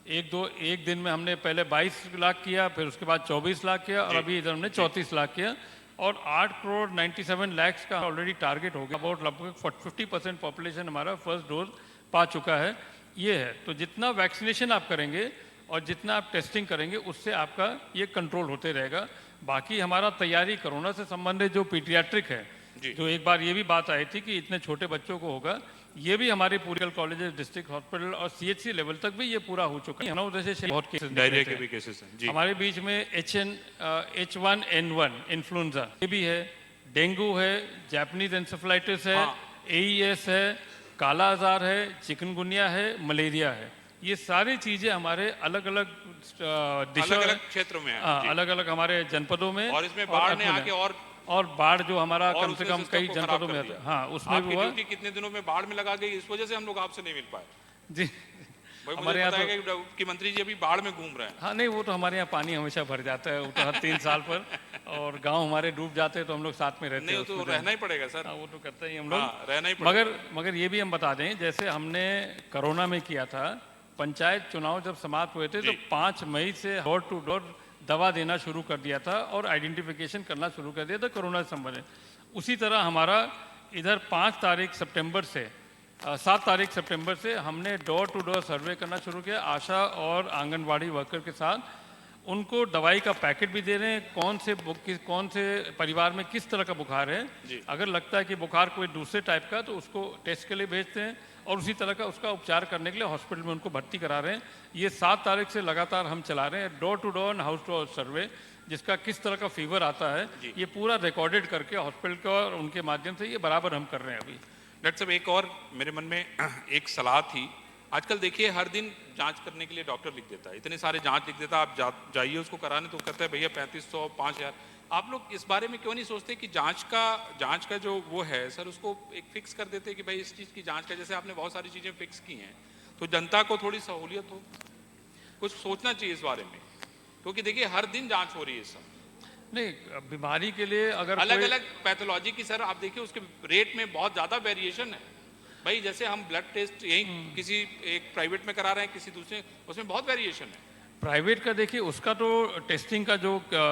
एक दिन में हमने पहले 22 लाख किया, फिर उसके बाद 24 लाख किया, और अभी इधर हमने 34 लाख किया, और 8 करोड़ 97 लाख का ऑलरेडी टारगेट हो गया। अबाउट लगभग 50% पॉपुलेशन हमारा फर्स्ट डोज पा चुका है। ये है, तो जितना वैक्सीनेशन आप करेंगे और जितना आप टेस्टिंग करेंगे उससे आपका ये कंट्रोल होते रहेगा। बाकी हमारा तैयारी कोरोना से संबंधित जो पीडियाट्रिक है, जो एक बार ये भी बात आई थी कि इतने छोटे बच्चों को होगा, ये भी हमारे पूरे कॉलेजेस, डिस्ट्रिक्ट हॉस्पिटल और सीएचसी लेवल तक भी ये पूरा हो चुका है। उधर से बहुत केसेस डायरिया के भी केसेस हैं जी। हमारे बीच में H1N1 इन्फ्लुएंजा ये भी है, डेंगू है, जापानीज एंसेफेलाइटिस है, एईएस है, काला आजार है, चिकनगुनिया है, मलेरिया है। ये सारी चीजें हमारे अलग अलग क्षेत्रों में हैं, अलग अलग हमारे जनपदों में, और इसमें बाढ़ ने आके और बाढ़ जो हमारा कम से कम कई जनपदों में, हाँ, उसमें भी हुआ। ड्यूटी कितने दिनों में बाढ़ में लगा गई, इस वजह से हम लोग आपसे नहीं मिल पाए जी। हमारे यहाँ मुख्यमंत्री जी अभी बाढ़ में घूम रहे हैं। हाँ, नहीं, वो तो हमारे यहाँ पानी हमेशा भर जाता है, वो तो हर 3 साल पर, और गांव हमारे डूब जाते हैं तो हम लोग साथ में रहते हैं। तो रहना ही पड़ेगा सर। हाँ, वो तो करते ही हम लोग, रहना ही पड़ेगा। मगर ये भी हम बता दें, जैसे हमने कोरोना में किया था, पंचायत चुनाव जब समाप्त हुए थे तो 5 मई से डोर टू डोर दवा देना शुरू कर दिया था और आइडेंटिफिकेशन करना शुरू कर दिया था कोरोना से संबंधित। उसी तरह हमारा इधर 7 तारीख सितंबर से हमने डोर टू डोर सर्वे करना शुरू किया, आशा और आंगनवाड़ी वर्कर के साथ। उनको दवाई का पैकेट भी दे रहे हैं, कौन से परिवार में किस तरह का बुखार है। अगर लगता है कि बुखार कोई दूसरे टाइप का तो उसको टेस्ट के लिए भेजते हैं, और उसी तरह का उसका उपचार करने के लिए हॉस्पिटल में उनको भर्ती करा रहे हैं। ये 7 तारीख से लगातार हम चला रहे हैं door to door, house to house survey, जिसका किस तरह का फीवर आता है ये पूरा रिकॉर्डेड करके हॉस्पिटल का और उनके माध्यम से ये बराबर हम कर रहे हैं अभी। डॉक्टर साहब, एक और मेरे मन में एक सलाह थी। आजकल देखिए हर दिन जांच करने के लिए डॉक्टर लिख देता है, इतने सारे जांच लिख देता है, आप जाइए उसको कराने, तो कहता है भैया 3500 5000। आप लोग इस बारे में क्यों नहीं सोचते कि जांच का जो वो है सर, उसको एक फिक्स कर देते कि भाई इस चीज़ की जांच का, जैसे आपने बहुत सारी चीज़ें फिक्स की हैं, तो जनता को थोड़ी सहूलियत हो। कुछ सोचना चाहिए इस बारे में, क्योंकि देखिए हर दिन जांच हो रही है सर, नहीं बीमारी के लिए अगर अलग अलग पैथोलॉजी की सर, आप देखिए उसके रेट में बहुत ज़्यादा वेरिएशन है भाई। जैसे हम ब्लड टेस्ट यहीं किसी एक प्राइवेट में करा रहे हैं, किसी दूसरे, उसमें बहुत वेरिएशन है। प्राइवेट का देखिए उसका तो टेस्टिंग का जो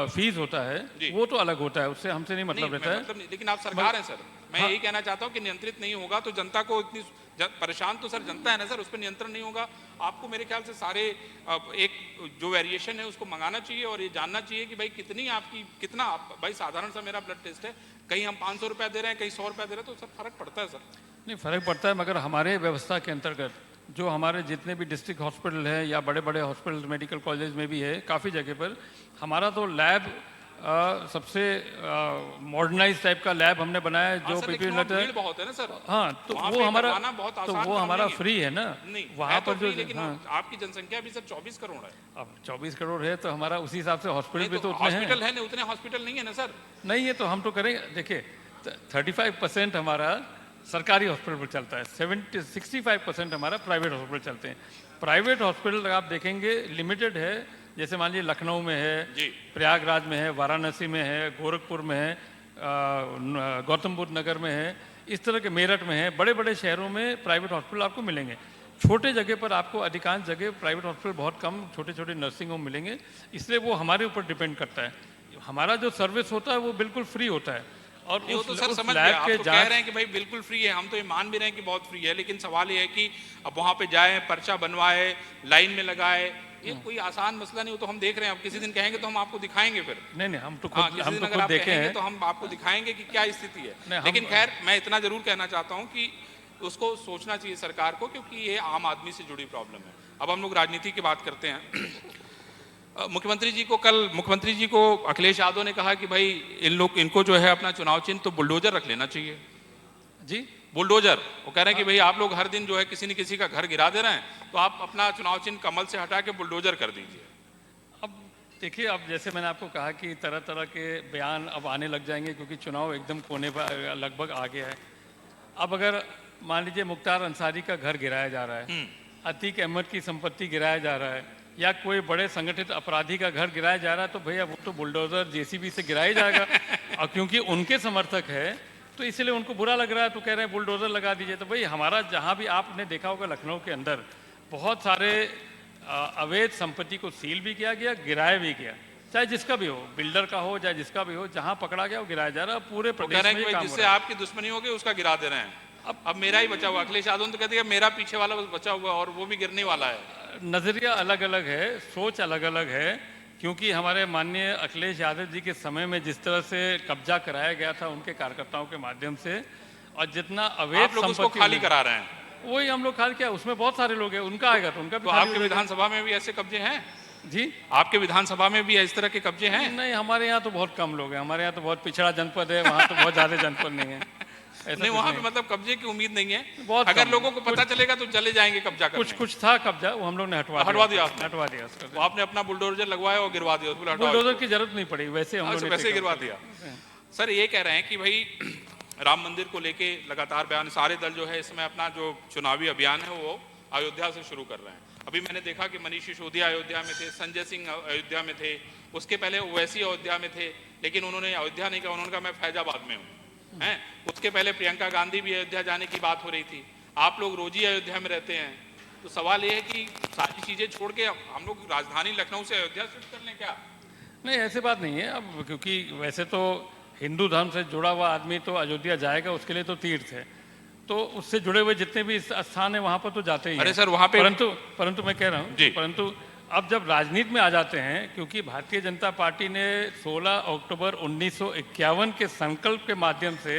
फीस होता है वो तो अलग होता है, उससे हमसे नहीं मतलब रहता है। मतलब नहीं, लेकिन आप सरकार हैं सर, मैं यही कहना चाहता हूँ कि नियंत्रित नहीं होगा तो जनता को इतनी परेशान तो सर जनता है ना सर, उस पर नियंत्रण नहीं होगा। आपको मेरे ख्याल से सारे एक जो वेरिएशन है उसको मंगाना चाहिए और ये जानना चाहिए कि भाई कितना भाई साधारण सा मेरा ब्लड टेस्ट है, कहीं हम 500 रुपया दे रहे हैं, कहीं 100 रुपया दे रहे हैं, तो सर फर्क पड़ता है सर। नहीं फर्क पड़ता है, मगर हमारे व्यवस्था के अंतर्गत जो हमारे जितने भी डिस्ट्रिक्ट हॉस्पिटल है या बड़े बड़े हॉस्पिटल मेडिकल कॉलेज में भी है, काफ़ी जगह पर हमारा तो लैब सबसे मॉडर्नाइज टाइप का लैब हमने बनाया है, जो पीपी भीड़ बहुत है ना सर। हाँ तो वो हमारा फ्री है ना नहीं वहाँ पर जो, लेकिन हाँ आपकी जनसंख्या भी सर 24 करोड़ है। अब 24 करोड़ है तो हमारा उसी हिसाब से हॉस्पिटल भी तो उतने हैं। हॉस्पिटल है नहीं, उतने हॉस्पिटल नहीं है ना सर। नहीं है तो हम तो करेंगे, देखिए 35% हमारा सरकारी हॉस्पिटल पर चलता है, 65% हमारा प्राइवेट हॉस्पिटल चलते हैं। प्राइवेट हॉस्पिटल आप देखेंगे लिमिटेड है, जैसे मान लीजिए लखनऊ में है, प्रयागराज में है, वाराणसी में है, गोरखपुर में है, गौतम बुद्ध नगर में है, इस तरह के मेरठ में है, बड़े बड़े शहरों में प्राइवेट हॉस्पिटल आपको मिलेंगे। छोटे जगह पर आपको अधिकांश जगह प्राइवेट हॉस्पिटल बहुत कम, छोटे छोटे नर्सिंग होम मिलेंगे, इसलिए वो हमारे ऊपर डिपेंड करता है। हमारा जो सर्विस होता है वो बिल्कुल फ्री होता है। और वो तो सर समझ गया, आप तो कह रहे हैं कि भाई बिल्कुल फ्री है, हम तो ये मान भी रहे हैं कि बहुत फ्री है, लेकिन सवाल ये है कि अब वहाँ पे जाए, पर्चा बनवाए, लाइन में लगाए, ये कोई आसान मसला नहीं हो। तो हम देख रहे हैं, अब किसी दिन कहेंगे तो हम आपको दिखाएंगे फिर। नहीं हम तो खुद देखे हैं, तो हम आपको दिखाएंगे कि क्या स्थिति है। लेकिन खैर मैं इतना जरूर कहना चाहता हूँ कि उसको सोचना चाहिए सरकार को, क्योंकि ये आम आदमी से जुड़ी प्रॉब्लम है। अब हम लोग राजनीति की बात करते हैं। मुख्यमंत्री जी को अखिलेश यादव ने कहा कि भाई इनको जो है अपना चुनाव चिन्ह तो बुलडोजर रख लेना चाहिए जी, बुलडोजर। वो कह रहे हैं कि भाई आप लोग हर दिन जो है किसी न किसी का घर गिरा दे रहे हैं, तो आप अपना चुनाव चिन्ह कमल से हटा के बुलडोजर कर दीजिए। अब देखिए, अब जैसे मैंने आपको कहा कि तरह तरह के बयान अब आने लग जाएंगे, क्योंकि चुनाव एकदम कोने पर लगभग आ गया है। अब अगर मान लीजिए मुख्तार अंसारी का घर गिराया जा रहा है, अतीक अहमद की संपत्ति गिराया जा रहा है, या कोई बड़े संगठित अपराधी का घर गिराया जा रहा है, तो भैया वो तो बुलडोजर जेसीबी से गिराया जाएगा। और क्योंकि उनके समर्थक है तो इसलिए उनको बुरा लग रहा है, तो कह रहे हैं बुलडोजर लगा दीजिए। तो भाई हमारा जहाँ भी आपने देखा होगा लखनऊ के अंदर बहुत सारे अवैध संपत्ति को सील भी किया गया, गिराया भी गया, चाहे जिसका भी हो, बिल्डर का हो चाहे जिसका भी हो, जहाँ पकड़ा गया वो गिराया जा रहा है। पूरे प्रदेश में काम जिससे आपकी दुश्मनी होगी उसका गिरा दे रहे हैं। अब मेरा ही बचा हुआ, अखिलेश यादव तो कहते हैं मेरा पीछे वाला बचा हुआ और वो भी गिरने वाला है। नजरिया अलग अलग है, सोच अलग अलग है, क्योंकि हमारे माननीय अखिलेश यादव जी के समय में जिस तरह से कब्जा कराया गया था उनके कार्यकर्ताओं के माध्यम से, और जितना अवैध संपत्ति खाली करा रहे हैं, वही हम लोग खाली किया। उसमें बहुत सारे लोग हैं, उनका आएगा तो उनका भी। आपके विधानसभा में भी ऐसे कब्जे हैं जी? आपके विधानसभा में भी इस तरह के कब्जे हैं? नहीं, हमारे यहाँ तो बहुत कम लोग हैं, हमारे यहाँ तो बहुत पिछड़ा जनपद है, वहाँ तो बहुत ज्यादा जनपद नहीं है। नहीं, वहाँ पे मतलब कब्जे की उम्मीद नहीं है। अगर लोगों को पता चलेगा तो चले जाएंगे कब्जा करने। कुछ था कब्जा, वो हम लोग ने हटवा दिया। वो आपने अपना बुलडोजर लगवाया और गिरवा दिया। बुलडोजर की जरूरत नहीं पड़ी, वैसे हम लोग वैसे गिरवा दिया। सर ये कह रहे हैं कि भाई राम मंदिर को लेके लगातार बयान, सारे दल जो है इसमें अपना जो चुनावी अभियान है वो अयोध्या से शुरू कर रहे हैं। अभी मैंने देखा कि मनीष सिसोदिया अयोध्या में थे, संजय सिंह अयोध्या में थे, उसके पहले ओवैसी अयोध्या में थे, लेकिन उन्होंने अयोध्या नहीं कहा, उन्होंने कहा मैं फैजाबाद में हूँ। हैं, उसके पहले प्रियंका गांधी भी अयोध्या जाने की बात हो रही थी। आप लोग रोज ही अयोध्या में रहते हैं, तो सवाल ये है कि सारी चीजें छोड़ के हम लोग राजधानी लखनऊ से अयोध्या शिफ्ट कर लें क्या? नहीं, ऐसी बात नहीं है। अब क्योंकि वैसे तो हिंदू धर्म से जुड़ा हुआ आदमी तो अयोध्या जाएगा, उसके लिए तो तीर्थ है, तो उससे जुड़े हुए जितने भी स्थान है वहां पर तो जाते ही। अरे सर वहां पे परंतु मैं कह रहा हूँ, परंतु अब जब राजनीति में आ जाते हैं, क्योंकि भारतीय जनता पार्टी ने 16 अक्टूबर 1951 के संकल्प के माध्यम से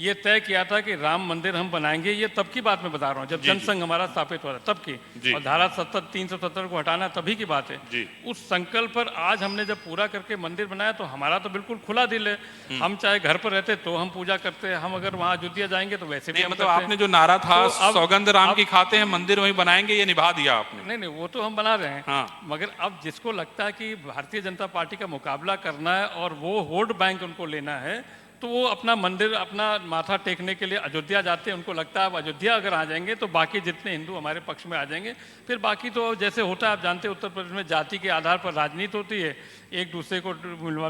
ये तय किया था कि राम मंदिर हम बनाएंगे, ये तब की बात मैं बता रहा हूँ जब जनसंघ हमारा स्थापित हो रहा तब की, और धारा 370 को हटाना तभी की बात है। उस संकल्प पर आज हमने जब पूरा करके मंदिर बनाया तो हमारा तो बिल्कुल खुला दिल है। हम चाहे घर पर रहते तो हम पूजा करते हैं, हम अगर वहाँ अयोध्या जाएंगे तो वैसे भी हम मतलब करते आपने जो नारा था तो सौगंध राम की खाते हैं मंदिर वहीं बनाएंगे, ये निभा दिया आपने। नहीं वो तो हम बना रहे हैं। हाँ। मगर अब जिसको लगता है कि भारतीय जनता पार्टी का मुकाबला करना है और वो वोट बैंक उनको लेना है, तो वो अपना मंदिर अपना माथा टेकने के लिए अयोध्या जाते हैं। उनको लगता है अब अयोध्या अगर आ जाएंगे तो बाकी जितने हिंदू हमारे पक्ष में आ जाएंगे। फिर बाकी तो जैसे होता है, आप जानते हैं उत्तर प्रदेश में जाति के आधार पर राजनीति होती है, एक दूसरे को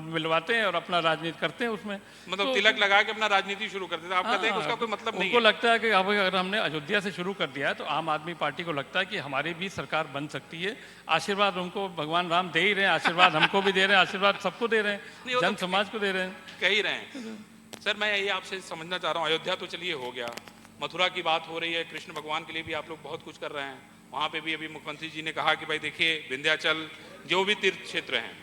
मिलवाते हैं और अपना राजनीति करते हैं उसमें। मतलब तो तिलक लगा के अपना राजनीति शुरू कर देते हैं। आप कहते हैं कि उसका कोई मतलब नहीं उनको है। लगता है कि अब अगर हमने अयोध्या से शुरू कर दिया है तो आम आदमी पार्टी को लगता है कि हमारी भी सरकार बन सकती है। आशीर्वाद उनको भगवान राम दे ही रहे हैं, आशीर्वाद हमको भी दे रहे हैं, आशीर्वाद सबको दे रहे हैं, जन समाज को दे रहे हैं। कह ही रहे हैं सर। मैं यही आपसे समझना चाह रहा हूँ, अयोध्या तो चलिए हो गया, मथुरा की बात हो रही है, कृष्ण भगवान के लिए भी आप लोग बहुत कुछ कर रहे हैं। वहाँ पे भी अभी मुख्यमंत्री जी ने कहा कि भाई देखिए विंध्याचल जो भी तीर्थ क्षेत्र हैं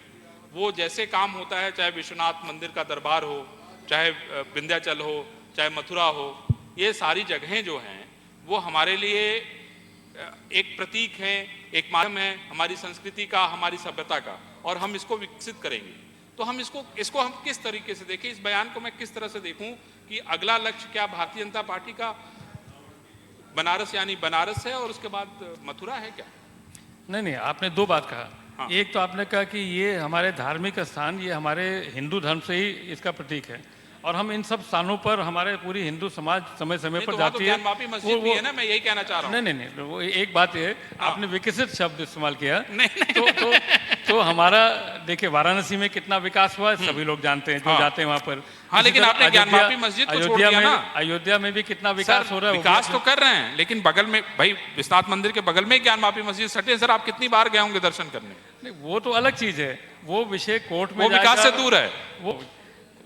वो जैसे काम होता है, चाहे विश्वनाथ मंदिर का दरबार हो, चाहे विंध्याचल हो, चाहे मथुरा हो, ये सारी जगहें जो हैं वो हमारे लिए एक प्रतीक हैं, एक माध्यम है हमारी संस्कृति का, हमारी सभ्यता का, और हम इसको विकसित करेंगे। तो हम इसको हम किस तरीके से देखें, इस बयान को मैं किस तरह से देखूं कि अगला लक्ष्य क्या भारतीय जनता पार्टी का बनारस यानी बनारस है और उसके बाद मथुरा है क्या? नहीं आपने दो बात कहा। हाँ। एक तो आपने कहा कि ये हमारे धार्मिक स्थान, ये हमारे हिंदू धर्म से ही इसका प्रतीक है और हम इन सब स्थानों पर हमारे पूरी हिंदू समाज समय समय पर जाती है। ज्ञानवापी मस्जिद भी है ना, मैं यही कहना चाह रहा हूँ। नहीं वो एक बात है, आपने विकसित शब्द इस्तेमाल किया। नहीं। तो हमारा देखिए वाराणसी में कितना विकास हुआ है सभी लोग जानते हैं, जो जाते हैं वहाँ पर। हाँ, लेकिन आपने ज्ञानवापी मस्जिद को छोड़ दिया ना। अयोध्या में भी कितना विकास हो रहा है। विकास तो कर रहे हैं, लेकिन बगल में भाई विश्वनाथ मंदिर के बगल में ज्ञानवापी मस्जिद सटे। सर आप कितनी बार गए होंगे दर्शन करने? नहीं वो तो अलग चीज है, वो विषय कोर्ट में वो विकास से दूर है।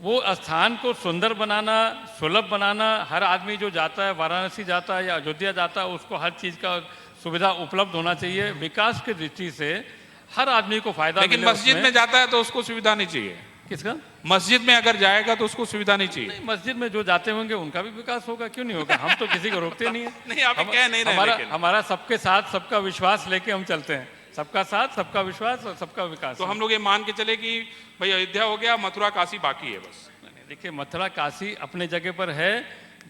वो स्थान को सुंदर बनाना, सुलभ बनाना, हर आदमी जो जाता है वाराणसी जाता है या अयोध्या जाता है उसको हर चीज का सुविधा उपलब्ध होना चाहिए। विकास की दृष्टि से हर आदमी को फायदा मिले। लेकिन मस्जिद में जाता है तो उसको सुविधा नहीं चाहिए। किसका? मस्जिद में अगर जाएगा तो उसको सुविधा नहीं चाहिए। मस्जिद में जो जाते होंगे उनका भी विकास होगा, क्यों नहीं होगा? हम तो किसी को रोकते नहीं है। नहीं आप कह नहीं रहे। हमारा सबके साथ सबका विश्वास लेके हम चलते हैं, सबका साथ सबका विश्वास और सबका विकास। तो हम लोग ये मान के चले कि भाई अयोध्या हो गया, मथुरा काशी बाकी है बस। देखिए मथुरा काशी अपने जगह पर है,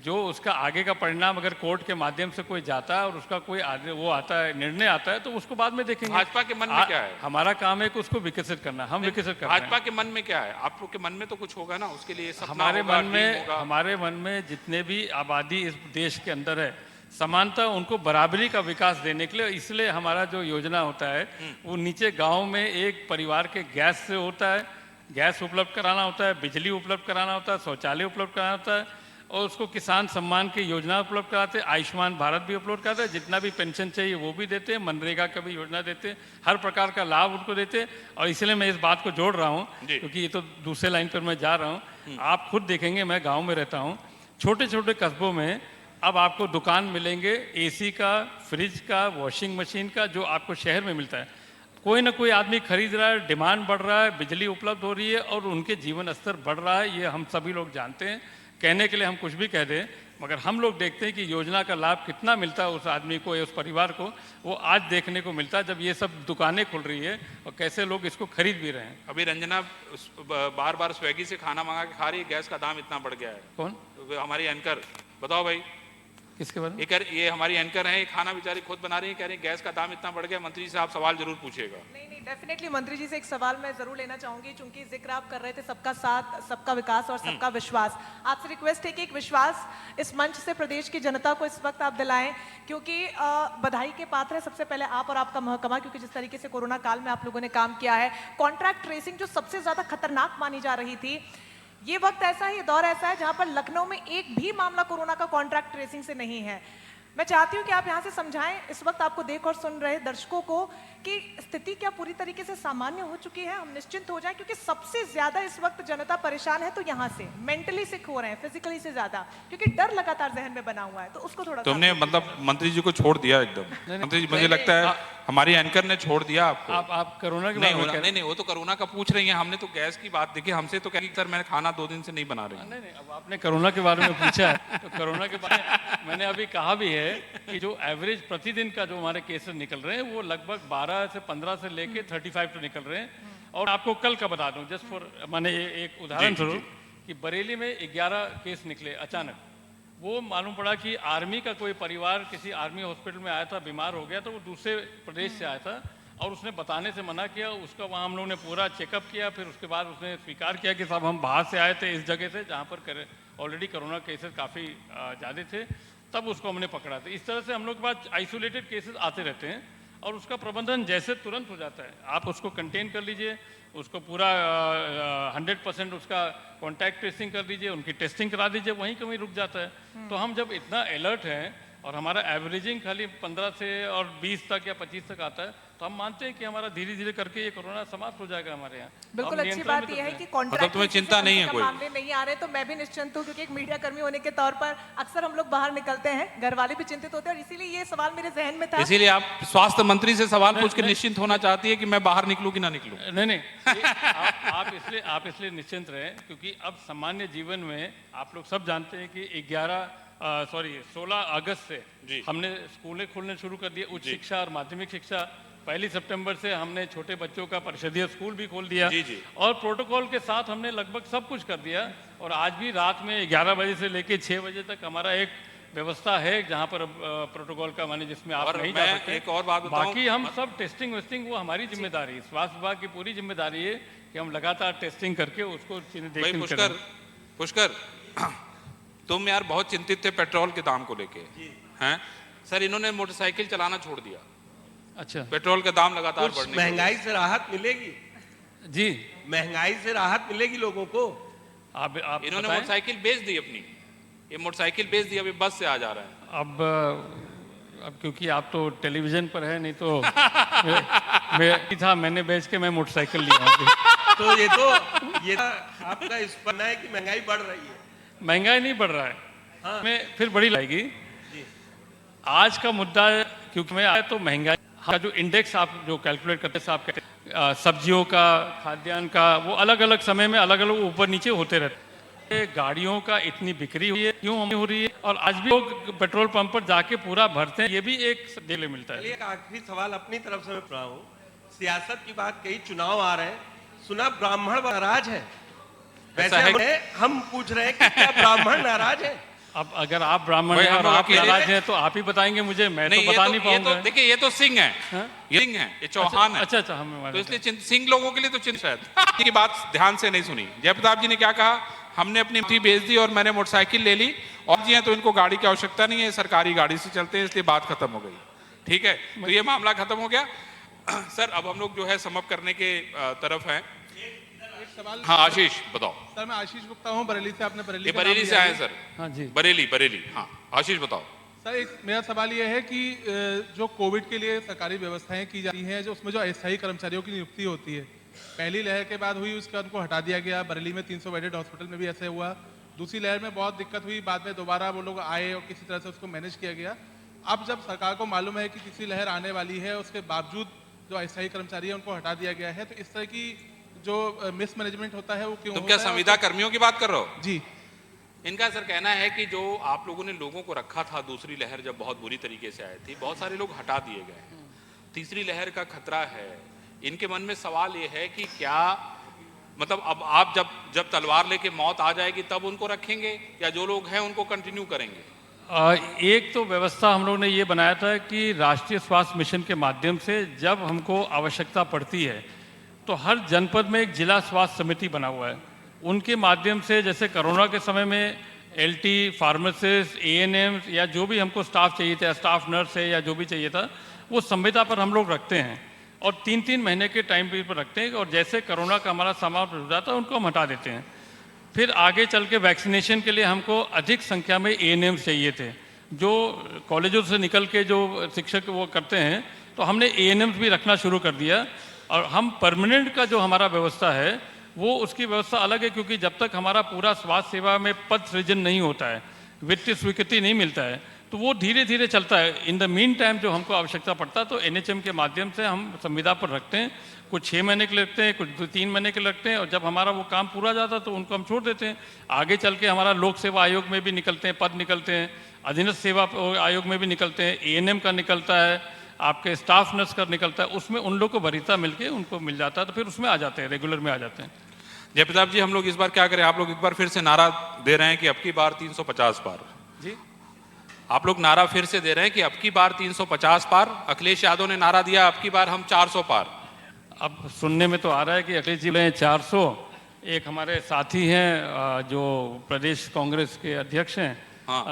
जो उसका आगे का परिणाम अगर कोर्ट के माध्यम से कोई जाता है और उसका कोई वो आता है, निर्णय आता है, तो उसको बाद में देखेंगे। भाजपा के मन में क्या है? हमारा काम है कि उसको विकसित करना, हम विकसित करना। भाजपा के मन में क्या है? आप लोग के मन में तो कुछ होगा ना, उसके लिए सपना हमारे होगा, हमारे मन में जितने भी आबादी इस देश के अंदर है, समानता उनको बराबरी का विकास देने के लिए, इसलिए हमारा जो योजना होता है वो नीचे गाँव में एक परिवार के गैस से होता है, गैस उपलब्ध कराना होता है, बिजली उपलब्ध कराना होता है, शौचालय उपलब्ध कराना होता है, और उसको किसान सम्मान की योजना उपलब्ध कराते हैं, आयुष्मान भारत भी उपलब्ध कराते हैं, जितना भी पेंशन चाहिए वो भी देते हैं, मनरेगा का भी योजना देते हैं, हर प्रकार का लाभ उनको देते हैं। और इसलिए मैं इस बात को जोड़ रहा हूँ क्योंकि ये तो दूसरे लाइन पर मैं जा रहा हूँ। आप खुद देखेंगे, मैं गाँव में रहता हूँ, छोटे छोटे कस्बों में अब आपको दुकान मिलेंगे एसी का, फ्रिज का, वॉशिंग मशीन का, जो आपको शहर में मिलता है। कोई ना कोई आदमी खरीद रहा है, डिमांड बढ़ रहा है, बिजली उपलब्ध हो रही है और उनके जीवन स्तर बढ़ रहा है। ये हम सभी लोग जानते हैं, कहने के लिए हम कुछ भी कह दें, मगर हम लोग देखते हैं कि योजना का लाभ कितना मिलता है उस आदमी को या उस परिवार को, वो आज देखने को मिलता है जब ये सब दुकानें खुल रही है और कैसे लोग इसको खरीद भी रहे हैं। अभी रंजना बार बार स्विगी से खाना मंगा के खा रही है, गैस का दाम इतना बढ़ गया है। कौन? हमारी एंकर, बताओ भाई किसके बारे में? ये हमारी एंकर हैं, ये खाना बेचारी खुद बना रही है, कह रही है गैस का दाम इतना बढ़ गया। मंत्री जी से आप सवाल जरूर पूछिएगा। नहीं डेफिनेटली मंत्री जी से एक सवाल मैं जरूर लेना चाहूंगी, चूंकि जिक्र आप कर रहे थे सबका साथ, सबका विकास और सबका विश्वास। आपसे रिक्वेस्ट है कि एक विश्वास इस मंच से प्रदेश की जनता को इस वक्त आप दिलाएं, क्योंकि बधाई के पात्र है सबसे पहले आप और आपका महकमा, क्योंकि जिस तरीके से कोरोना काल में आप लोगों ने काम किया है। कॉन्ट्रैक्ट ट्रेसिंग जो सबसे ज्यादा खतरनाक मानी जा रही थी, ये वक्त ऐसा है, ये दौर ऐसा है जहां पर लखनऊ में एक भी मामला कोरोना का कॉन्ट्रैक्ट ट्रेसिंग से नहीं है। मैं चाहती हूं कि आप यहां से समझाएं इस वक्त आपको देख और सुन रहे दर्शकों को कि स्थिति क्या पूरी तरीके से सामान्य हो चुकी है, हम निश्चिंत हो जाएं, क्योंकि सबसे ज्यादा इस वक्त जनता परेशान है तो यहाँ से मेंटली सिक हो रहे हैं, फिजिकली से ज्यादा, क्योंकि डर लगातार जहन में बना हुआ है। तो उसको थोड़ा तुमने मतलब मंत्री जी को छोड़ दिया एकदम। मंत्री जी, मुझे लगता है हमारी एंकर ने छोड़ दिया आपको। आप कोरोना के नहीं बारे में नहीं, वो तो कोरोना का पूछ रही हैं, हमने तो गैस की बात देखी। हमसे तो कह सर मैंने खाना 2 दिन से नहीं बना रही। नहीं, अब आपने कोरोना के बारे में पूछा है तो कोरोना के बारे में मैंने अभी कहा भी है कि जो एवरेज प्रतिदिन का जो हमारे केसेस निकल रहे हैं वो लगभग 12 से 15 से लेके 35 तो निकल रहे हैं। और आपको कल का बता दूं, जस्ट फॉर माने एक उदाहरण स्वरूप कि बरेली में 11 केस निकले अचानक। वो मालूम पड़ा कि आर्मी का कोई परिवार किसी आर्मी हॉस्पिटल में आया था, बीमार हो गया, तो वो दूसरे प्रदेश से आया था और उसने बताने से मना किया। उसका वहाँ हम लोगों ने पूरा चेकअप किया, फिर उसके बाद उसने स्वीकार किया कि साहब हम बाहर से आए थे इस जगह से जहाँ पर ऑलरेडी कोरोना केसेस काफ़ी ज़्यादा थे, तब उसको हमने पकड़ा था। इस तरह से हम लोग के पास आइसोलेटेड केसेस आते रहते हैं और उसका प्रबंधन जैसे तुरंत हो जाता है। आप उसको कंटेन कर लीजिए, उसको पूरा 100% उसका कॉन्टैक्ट ट्रेसिंग कर दीजिए, उनकी टेस्टिंग करा दीजिए, वहीं कहीं रुक जाता है। तो हम जब इतना अलर्ट हैं और हमारा एवरेजिंग खाली 15 से और 20 तक या 25 तक आता है, तो हम मानते हैं कि हमारा धीरे धीरे करके ये कोरोना समाप्त हो जाएगा हमारे यहाँ। बिल्कुल हम अच्छी नियंत्रण बात में यह तो है कि हैं। कॉन्ट्रैक्ट तुम्हें चिंता नहीं है कोई? मामले नहीं आ रहे, तो मैं भी निश्चिंत हूँ, क्योंकि एक मीडिया कर्मी होने के तौर पर अक्सर हम लोग बाहर निकलते हैं, घर वाले भी चिंतित होते हैं, और इसीलिए ये सवाल मेरे जहन में था। इसीलिए आप स्वास्थ्य मंत्री से सवाल पूछ के निश्चिंत होना चाहती है कि मैं बाहर निकलूं कि ना निकलूं? नहीं, आप इसलिए निश्चिंत रहें, क्योंकि अब सामान्य जीवन में आप लोग सब जानते हैं कि 16 अगस्त से हमने स्कूलें खोलने शुरू कर दिए, उच्च शिक्षा और माध्यमिक शिक्षा। 1 सितंबर से हमने छोटे बच्चों का परिषदीय स्कूल भी खोल दिया और प्रोटोकॉल के साथ हमने लगभग सब कुछ कर दिया। और आज भी रात में 11 बजे से लेके 6 बजे तक हमारा एक व्यवस्था है जहाँ पर प्रोटोकॉल का माने जिसमें आप नहीं जा सकते। एक और बात बताऊं, बाकी हम सब टेस्टिंग वेस्टिंग वो हमारी जिम्मेदारी है, स्वास्थ्य विभाग की पूरी जिम्मेदारी है कि हम लगातार टेस्टिंग करके उसको भाई पुष्कर, तुम यार बहुत चिंतित थे पेट्रोल के दाम को लेके, हैं? सर इन्होंने मोटरसाइकिल चलाना छोड़ दिया। अच्छा, पेट्रोल का दाम लगातार कुछ बढ़ने महंगाई से राहत मिलेगी जी, महंगाई से राहत मिलेगी लोगों को। आप इन्होंने बताएं। मोटरसाइकिल बेच दी अपनी, ये मोटरसाइकिल बेच दी, अभी बस से आ जा रहा है। अब क्योंकि आप तो टेलीविजन पर है, नहीं तो मैंने बेच के मैं मोटरसाइकिल लिया अभी। तो ये आपका इस पर है कि महंगाई बढ़ रही है। महंगाई नहीं बढ़ रहा है, हाँ। मैं फिर बड़ी लाएगी। आज का मुद्दा क्योंकि मैं आया तो महंगाई का जो इंडेक्स आप जो कैलकुलेट करते हैं, आप कहते हैं सब्जियों का, खाद्यान्न का, वो अलग अलग समय में अलग अलग ऊपर नीचे होते रहते हैं। गाड़ियों का इतनी बिक्री हुई है, क्यों हो रही है, और आज भी लोग पेट्रोल पंप पर जाके पूरा भरते हैं, ये भी एक डेले मिलता है। एक आखिरी सवाल अपनी तरफ से मैं पूछ रहा हूँ, सियासत की बात कही, चुनाव आ रहे हैं, सुना ब्राह्मण नाराज है। वैसे हम पूछ रहे हैं कि क्या ब्राह्मण नाराज है? अब अगर आप ब्राह्मण भाई, हैं हम और आप अकेले नाराज हैं तो आप ही बताएंगे मुझे, मैं तो बता नहीं पाऊंगा। देखिए ये तो सिंह है, ये सिंह है, ये चौहान है। अच्छा, हमें तो इसलिए सिंह लोगों के लिए तो शायद की बात ध्यान से नहीं सुनी। जयप्रताप जी ने क्या कहा, हमने अपनी थी बेच दी और मैंने मोटरसाइकिल ले ली, और जी हैं तो इनको गाड़ी की आवश्यकता नहीं है, सरकारी गाड़ी से चलते हैं, इसलिए बात खत्म हो गई। ठीक है, तो ये मामला खत्म हो गया। सर अब हम लोग जो है समअप करने के तरफ हैं। सवाल। हाँ आशीष बताओ। सर मैं आशीष गुप्ता हूँ, बरेली से। आपने बरेली ये का नाम बरेली से लिया आए है। सर? हाँ जी, बरेली। हाँ आशीष बताओ। सर एक मेरा सवाल ये है कि जो कोविड के लिए सरकारी व्यवस्थाएं की जाती हैं, जो उसमें जो अस्थायी कर्मचारियों की नियुक्ति होती है, पहली लहर के बाद हुई, उसके बाद उनको हटा दिया गया। बरेली में 300 बेडेड हॉस्पिटल में भी ऐसे हुआ। दूसरी लहर में बहुत दिक्कत हुई, बाद में दोबारा वो लोग आए और किसी तरह से उसको मैनेज किया गया। अब जब सरकार को मालूम है कि किसी लहर आने वाली है, उसके बावजूद जो अस्थायी कर्मचारी है उनको हटा दिया गया है, तो इस तरह की जो मिसमैनेजमेंट होता है वो क्यों तुम होता क्या है? संविदा कर्मियों की बात कर रहे हो? जी। इनका सर कहना है कि जो आप लोगों ने लोगों को रखा था, दूसरी लहर जब बहुत बुरी तरीके से आई थी, बहुत सारे लोग हटा दिए गए हैं। तीसरी लहर का खतरा है। इनके मन में सवाल ये है कि क्या मतलब अब आप जब तलवार लेके मौत आ जाएगी तब उनको रखेंगे, या जो लोग हैं उनको कंटिन्यू करेंगे? एक तो व्यवस्था हम लोग ने ये बनाया था कि राष्ट्रीय स्वास्थ्य मिशन के माध्यम से जब हमको आवश्यकता पड़ती है तो हर जनपद में एक जिला स्वास्थ्य समिति बना हुआ है। उनके माध्यम से जैसे कोरोना के समय में एलटी, फार्मासिस्ट, एएनएम या जो भी हमको स्टाफ चाहिए था, स्टाफ नर्स है या जो भी चाहिए था, वो संविदा पर हम लोग रखते हैं और 3-3 महीने के टाइम पीरियड पर रखते हैं। और जैसे कोरोना का हमारा समाप्त हो जाता है उनको हम हटा देते हैं। फिर आगे चल के वैक्सीनेशन के लिए हमको अधिक संख्या में एएनएम चाहिए थे, जो कॉलेजों से निकल के जो शिक्षक वो करते हैं, तो हमने एएनएम भी रखना शुरू कर दिया। और हम परमानेंट का जो हमारा व्यवस्था है वो उसकी व्यवस्था अलग है, क्योंकि जब तक हमारा पूरा स्वास्थ्य सेवा में पद सृजन नहीं होता है, वित्तीय स्वीकृति नहीं मिलता है, तो वो धीरे धीरे चलता है। इन द मीन टाइम जो हमको आवश्यकता पड़ता है तो एनएचएम के माध्यम से हम संविदा पर रखते हैं। कुछ 6 महीने के लिए रखते हैं, कुछ 3 महीने के लिए रखते हैं, और जब हमारा वो काम पूरा जाता है तो उनको हम छोड़ देते हैं। आगे चल के हमारा लोक सेवा आयोग में भी निकलते हैं, पद निकलते हैं, अधीनस्थ सेवा आयोग में भी निकलते हैं, एएनएम का निकलता है, आपके स्टाफ नर्स का निकलता है, उसमें उन लोग को वरीयता मिलके उनको मिल जाता है, तो फिर उसमें आ जाते हैं, रेगुलर में आ जाते हैं। जयप्रताप जी, हम लोग इस बार क्या करें? आप लोग एक बार फिर से नारा दे रहे हैं कि अब की बार 350 पार। जी, आप लोग नारा फिर से दे रहे हैं कि अब की बार 350 पार। अखिलेश यादव ने नारा दिया अब की बार हम 400 पार। अब सुनने में तो आ रहा है कि अखिलेश जी ने 400, एक हमारे साथी हैं जो प्रदेश कांग्रेस के अध्यक्ष हैं, हाँ।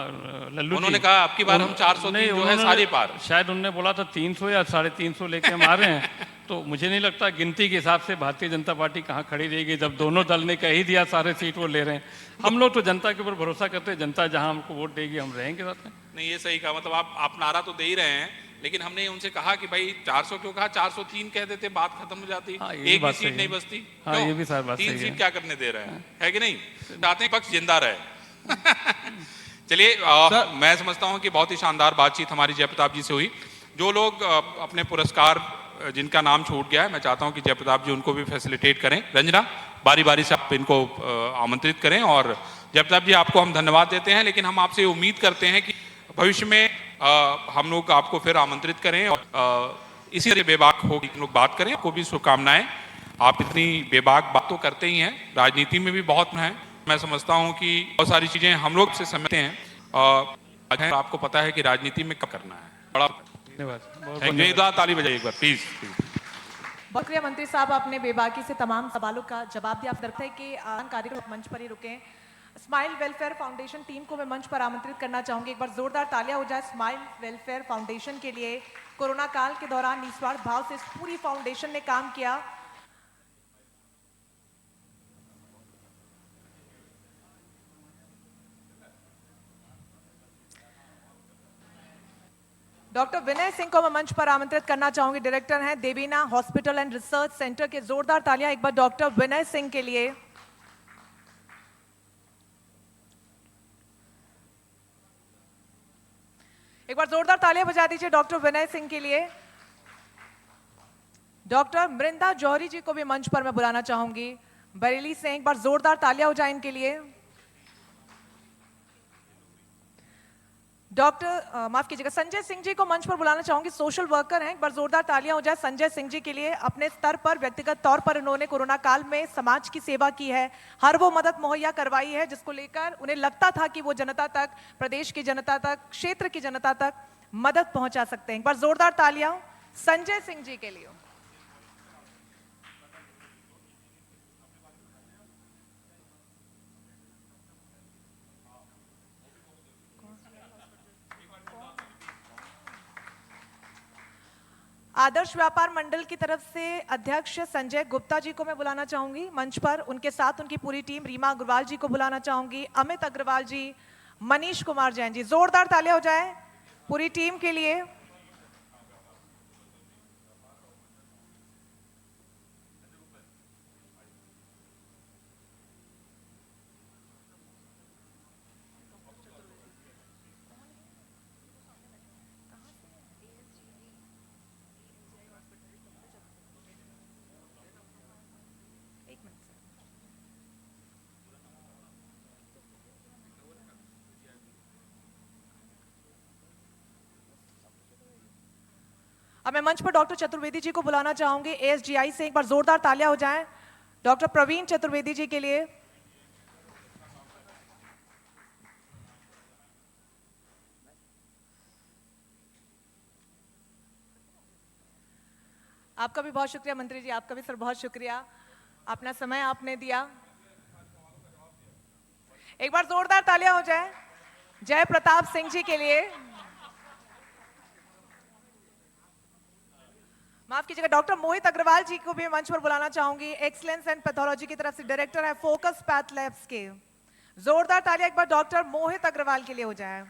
लल्लू जी, उन्होंने कहा अब की बार हम 403 नहीं, जो है उन्होंने सारी पार। शायद उन्होंने बोला था 300 या 350 लेके हम आ रहे हैं। तो मुझे नहीं लगता, गिनती के हिसाब से भारतीय जनता पार्टी कहाँ खड़ी रहेगी जब दोनों दल ने कह ही दिया सारे सीट वो ले रहे हैं। हम लोग तो जनता के ऊपर भरोसा करते हैं, जनता जहाँ हमको वोट देगी हम रहेंगे साथ में। नहीं, ये सही कहा। मतलब आप नारा तो दे ही रहे हैं, लेकिन हमने उनसे कहा कि भाई 400 क्यों कहा, 403 कह देते, बात खत्म हो जाती। हाँ, ये एक भी बात सीट सही नहीं है। बचती। हाँ, क्यों? ये भी सारी बात 3 सही सीट है। क्या करने दे रहे हैं, है कि नहीं? चाहते हैं पक्ष जिंदा रहे। चलिए, मैं समझता हूं कि बहुत ही शानदार बातचीत हमारी जयप्रताप जी से हुई। जो लोग अपने पुरस्कार जिनका नाम छूट गया है, मैं चाहता हूं कि जयप्रताप जी उनको भी फैसिलिटेट करें। रंजना, बारी बारी से आप इनको आमंत्रित करें। और जयप्रताप जी, आपको हम धन्यवाद देते हैं, लेकिन हम आपसे उम्मीद करते हैं कि भविष्य में हम लोग आपको फिर आमंत्रित करें और इसी तरह बेबाक हो हम लोग बात करें। आपको भी शुभकामनाएं। आप इतनी बेबाक बात तो करते ही हैं, राजनीति में भी बहुत हैं। मैं समझता हूं कि बहुत सारी चीजें हम लोग से समझते हैं। आपको पता है कि राजनीति में क्या करना है। बड़ा धन्यवाद। एक बार ताली बजाइए एक बार प्लीज। बहुत शुक्रिया मंत्री साहब, आपने बेबाकी से तमाम सवालों का जवाब दिया। आप लगता है कि कार्यक्रम मंच पर ही रुके। स्माइल वेलफेयर फाउंडेशन टीम को मैं मंच पर आमंत्रित करना चाहूंगी। एक बार जोरदार तालियां हो जाए स्माइल वेलफेयर फाउंडेशन के लिए। कोरोना काल के दौरान निस्वार्थ भाव से इस पूरी फाउंडेशन ने काम किया। डॉक्टर विनय सिंह को मैं मंच पर आमंत्रित करना चाहूंगी। डायरेक्टर हैं Devina hospital and research centre के। जोरदार तालियां एक बार डॉक्टर विनय सिंह के लिए। एक बार जोरदार तालियां बजा दीजिए डॉक्टर विनय सिंह के लिए। डॉक्टर मृंदा जौहरी जी को भी मंच पर मैं बुलाना चाहूंगी, बरेली से। एक बार जोरदार तालियां हो जाए इनके लिए। डॉक्टर माफ कीजिएगा, संजय सिंह जी को मंच पर बुलाना चाहूंगी, सोशल वर्कर हैं। एक बार जोरदार तालियां हो जाए संजय सिंह जी के लिए। अपने स्तर पर व्यक्तिगत तौर पर उन्होंने कोरोना काल में समाज की सेवा की है, हर वो मदद मुहैया करवाई है जिसको लेकर उन्हें लगता था कि वो जनता तक, प्रदेश की जनता तक, क्षेत्र की जनता तक मदद पहुंचा सकते हैं। एक बार जोरदार तालियां संजय सिंह जी के लिए। आदर्श व्यापार मंडल की तरफ से अध्यक्ष संजय गुप्ता जी को मैं बुलाना चाहूंगी मंच पर। उनके साथ उनकी पूरी टीम, रीमा अग्रवाल जी को बुलाना चाहूंगी, अमित अग्रवाल जी, मनीष कुमार जैन जी। जोरदार तालियां हो जाए पूरी टीम के लिए। अब मैं मंच पर डॉक्टर चतुर्वेदी जी को बुलाना चाहूंगी एएसजीआई से। एक बार जोरदार तालियां हो जाएं डॉक्टर प्रवीण चतुर्वेदी जी के लिए। आपका भी बहुत शुक्रिया मंत्री जी, आपका भी सर बहुत शुक्रिया, अपना समय आपने दिया। एक बार जोरदार तालियां हो जाए जय प्रताप सिंह जी के लिए। माफ कीजिएगा, डॉक्टर मोहित अग्रवाल जी को भी मंच पर बुलाना चाहूंगी, एक्सीलेंस एंड पैथोलॉजी की तरफ से डायरेक्टर है फोकस पैथ लैब्स के। जोरदार तालियां एक बार डॉक्टर मोहित अग्रवाल के लिए हो जाए।